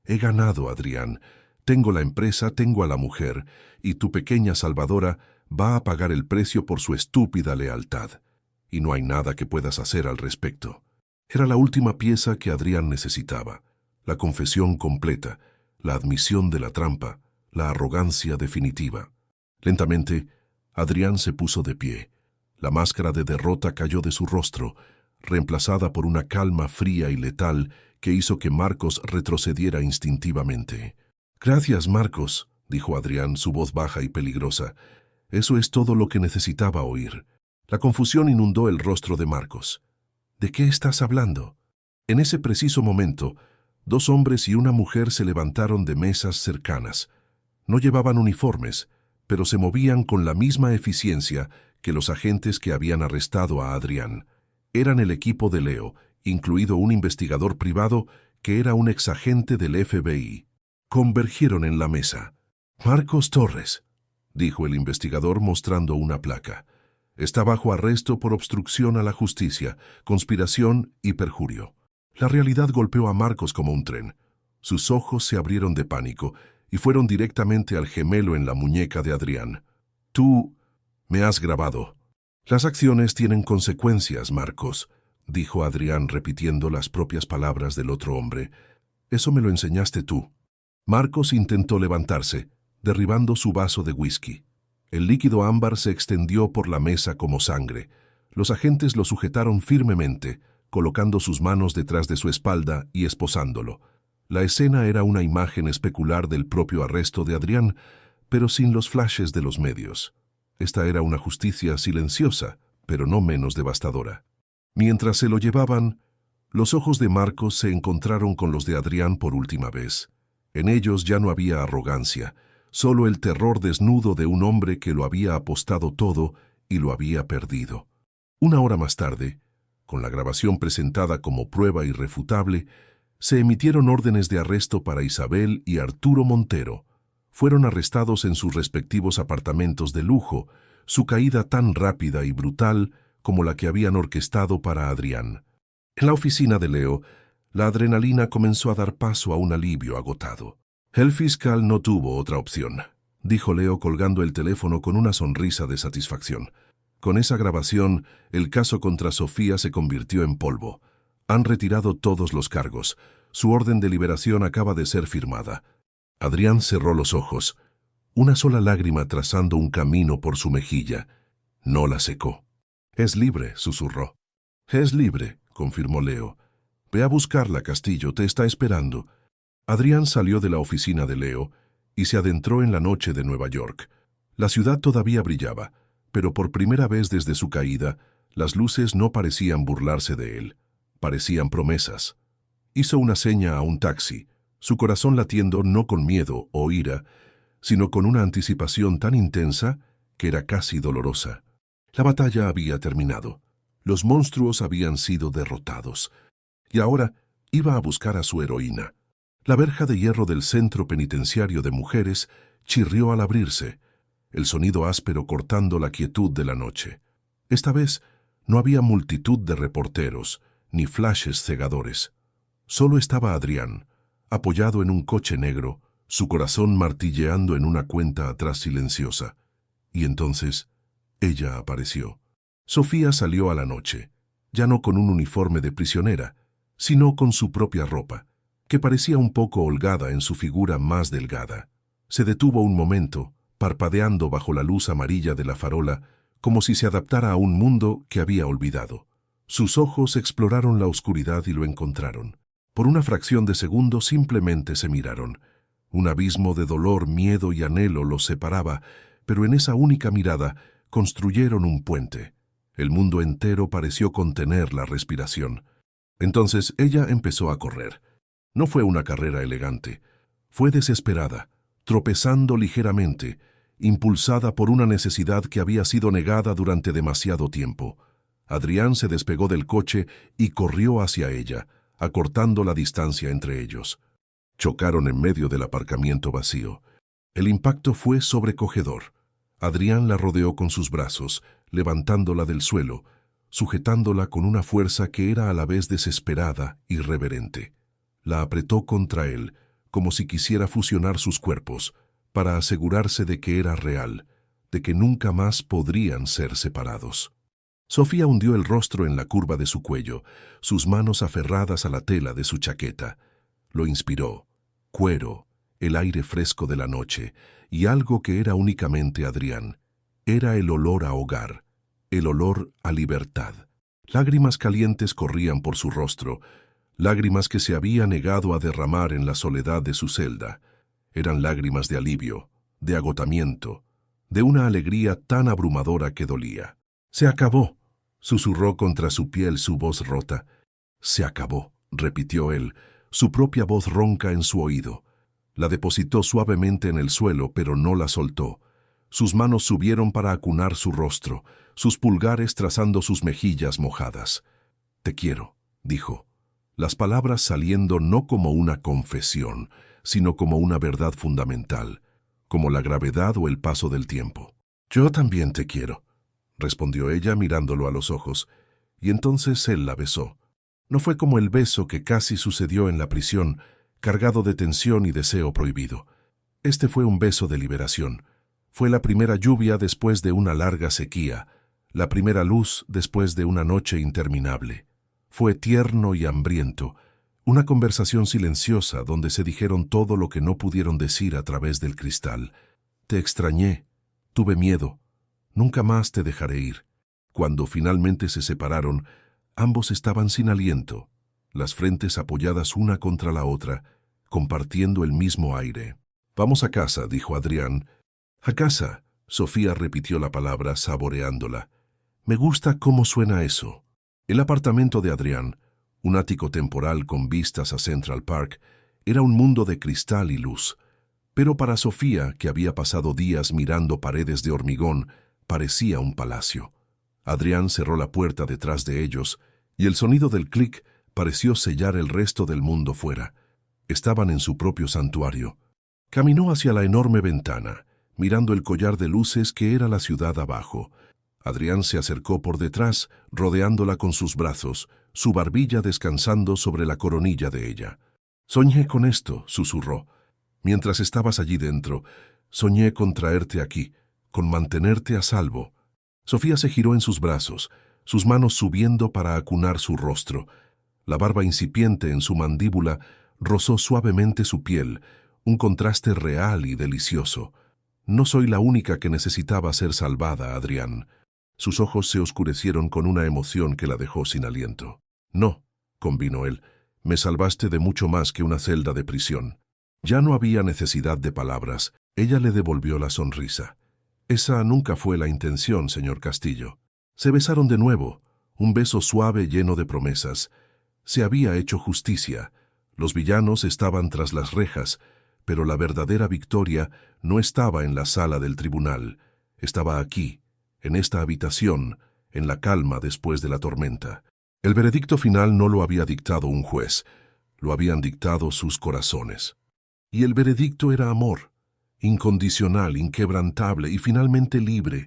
Speaker 1: «He ganado, Adrián. Tengo la empresa, tengo a la mujer, y tu pequeña salvadora va a pagar el precio por su estúpida lealtad. Y no hay nada que puedas hacer al respecto». Era la última pieza que Adrián necesitaba. La confesión completa, la admisión de la trampa, la arrogancia definitiva. Lentamente, Adrián se puso de pie. La máscara de derrota cayó de su rostro, reemplazada por una calma fría y letal que hizo que Marcos retrocediera instintivamente. «Gracias, Marcos», dijo Adrián, su voz baja y peligrosa. «Eso es todo lo que necesitaba oír». La confusión inundó el rostro de Marcos. «¿De qué estás hablando?» En ese preciso momento, 2 hombres y una mujer se levantaron de mesas cercanas. No llevaban uniformes, pero se movían con la misma eficiencia que los agentes que habían arrestado a Adrián. Eran el equipo de Leo, incluido un investigador privado que era un exagente del FBI. Convergieron en la mesa. «Marcos Torres», dijo el investigador mostrando una placa. «Está bajo arresto por obstrucción a la justicia, conspiración y perjurio». La realidad golpeó a Marcos como un tren. Sus ojos se abrieron de pánico y fueron directamente al gemelo en la muñeca de Adrián. «Tú me has grabado». «Las acciones tienen consecuencias, Marcos», dijo Adrián repitiendo las propias palabras del otro hombre. «Eso me lo enseñaste tú». Marcos intentó levantarse, derribando su vaso de whisky. El líquido ámbar se extendió por la mesa como sangre. Los agentes lo sujetaron firmemente, colocando sus manos detrás de su espalda y esposándolo. La escena era una imagen especular del propio arresto de Adrián, pero sin los flashes de los medios. Esta era una justicia silenciosa, pero no menos devastadora. Mientras se lo llevaban, Los ojos de Marcos se encontraron con los de Adrián por última vez. En ellos ya no había arrogancia, solo el terror desnudo de un hombre que lo había apostado todo y lo había perdido. Una hora más tarde, con la grabación presentada como prueba irrefutable, se emitieron órdenes de arresto para Isabel y Arturo Montero. Fueron arrestados en sus respectivos apartamentos de lujo, su caída tan rápida y brutal como la que habían orquestado para Adrián. En la oficina de Leo, la adrenalina comenzó a dar paso a un alivio agotado. El fiscal no tuvo otra opción, dijo Leo colgando el teléfono con una sonrisa de satisfacción. Con esa grabación, el caso contra Sofía se convirtió en polvo. Han retirado todos los cargos. Su orden de liberación acaba de ser firmada. Adrián cerró los ojos, una sola lágrima trazando un camino por su mejilla. No la secó. «Es libre», susurró. «Es libre», confirmó Leo. «Ve a buscarla, Castillo, te está esperando». Adrián salió de la oficina de Leo y se adentró en la noche de Nueva York. La ciudad todavía brillaba, pero por primera vez desde su caída, las luces no parecían burlarse de él. Parecían promesas. Hizo una seña a un taxi, su corazón latiendo no con miedo o ira, sino con una anticipación tan intensa que era casi dolorosa. La batalla había terminado. Los monstruos habían sido derrotados. Y ahora iba a buscar a su heroína. La verja de hierro del centro penitenciario de mujeres chirrió al abrirse, el sonido áspero cortando la quietud de la noche. Esta vez no había multitud de reporteros, ni flashes cegadores. Solo estaba Adrián, apoyado en un coche negro, su corazón martilleando en una cuenta atrás silenciosa. Y entonces, ella apareció. Sofía salió a la noche, ya no con un uniforme de prisionera, sino con su propia ropa, que parecía un poco holgada en su figura más delgada. Se detuvo un momento, parpadeando bajo la luz amarilla de la farola, como si se adaptara a un mundo que había olvidado. Sus ojos exploraron la oscuridad y lo encontraron. Por una fracción de segundo simplemente se miraron. Un abismo de dolor, miedo y anhelo los separaba, pero en esa única mirada construyeron un puente. El mundo entero pareció contener la respiración. Entonces ella empezó a correr. No fue una carrera elegante. Fue desesperada, tropezando ligeramente, impulsada por una necesidad que había sido negada durante demasiado tiempo. Adrián se despegó del coche y corrió hacia ella, acortando la distancia entre ellos. Chocaron en medio del aparcamiento vacío. El impacto fue sobrecogedor. Adrián la rodeó con sus brazos, levantándola del suelo, sujetándola con una fuerza que era a la vez desesperada y reverente. La apretó contra él, como si quisiera fusionar sus cuerpos, para asegurarse de que era real, de que nunca más podrían ser separados. Sofía hundió el rostro en la curva de su cuello, sus manos aferradas a la tela de su chaqueta. Lo inspiró, cuero, el aire fresco de la noche, y algo que era únicamente Adrián. Era el olor a hogar, el olor a libertad. Lágrimas calientes corrían por su rostro, lágrimas que se había negado a derramar en la soledad de su celda. Eran lágrimas de alivio, de agotamiento, de una alegría tan abrumadora que dolía. «Se acabó», susurró contra su piel su voz rota. «Se acabó», repitió él, su propia voz ronca en su oído. La depositó suavemente en el suelo, pero no la soltó. Sus manos subieron para acunar su rostro, sus pulgares trazando sus mejillas mojadas. «Te quiero», dijo, las palabras saliendo no como una confesión, sino como una verdad fundamental, como la gravedad o el paso del tiempo. «Yo también te quiero», respondió ella mirándolo a los ojos, y entonces él la besó. No fue como el beso que casi sucedió en la prisión, cargado de tensión y deseo prohibido. Este fue un beso de liberación. Fue la primera lluvia después de una larga sequía, la primera luz después de una noche interminable. Fue tierno y hambriento, una conversación silenciosa donde se dijeron todo lo que no pudieron decir a través del cristal. «Te extrañé, tuve miedo, nunca más te dejaré ir». Cuando finalmente se separaron, ambos estaban sin aliento, las frentes apoyadas una contra la otra, compartiendo el mismo aire. «Vamos a casa», dijo Adrián. «A casa», Sofía repitió la palabra saboreándola. «Me gusta cómo suena eso». El apartamento de Adrián, un ático temporal con vistas a Central Park, era un mundo de cristal y luz. Pero para Sofía, que había pasado días mirando paredes de hormigón, parecía un palacio. Adrián cerró la puerta detrás de ellos, y el sonido del clic pareció sellar el resto del mundo fuera. Estaban en su propio santuario. Caminó hacia la enorme ventana, mirando el collar de luces que era la ciudad abajo. Adrián se acercó por detrás, rodeándola con sus brazos, su barbilla descansando sobre la coronilla de ella. «Soñé con esto», susurró. «Mientras estabas allí dentro, soñé con traerte aquí, con mantenerte a salvo». Sofía se giró en sus brazos, sus manos subiendo para acunar su rostro. La barba incipiente en su mandíbula rozó suavemente su piel, un contraste real y delicioso. «No soy la única que necesitaba ser salvada, Adrián». Sus ojos se oscurecieron con una emoción que la dejó sin aliento. «No», convino él, «me salvaste de mucho más que una celda de prisión». Ya no había necesidad de palabras. Ella le devolvió la sonrisa. «Esa nunca fue la intención, señor Castillo». Se besaron de nuevo, un beso suave lleno de promesas. Se había hecho justicia. Los villanos estaban tras las rejas, pero la verdadera victoria no estaba en la sala del tribunal. Estaba aquí, en esta habitación, en la calma después de la tormenta. El veredicto final no lo había dictado un juez, lo habían dictado sus corazones. Y el veredicto era amor, incondicional, inquebrantable y finalmente libre.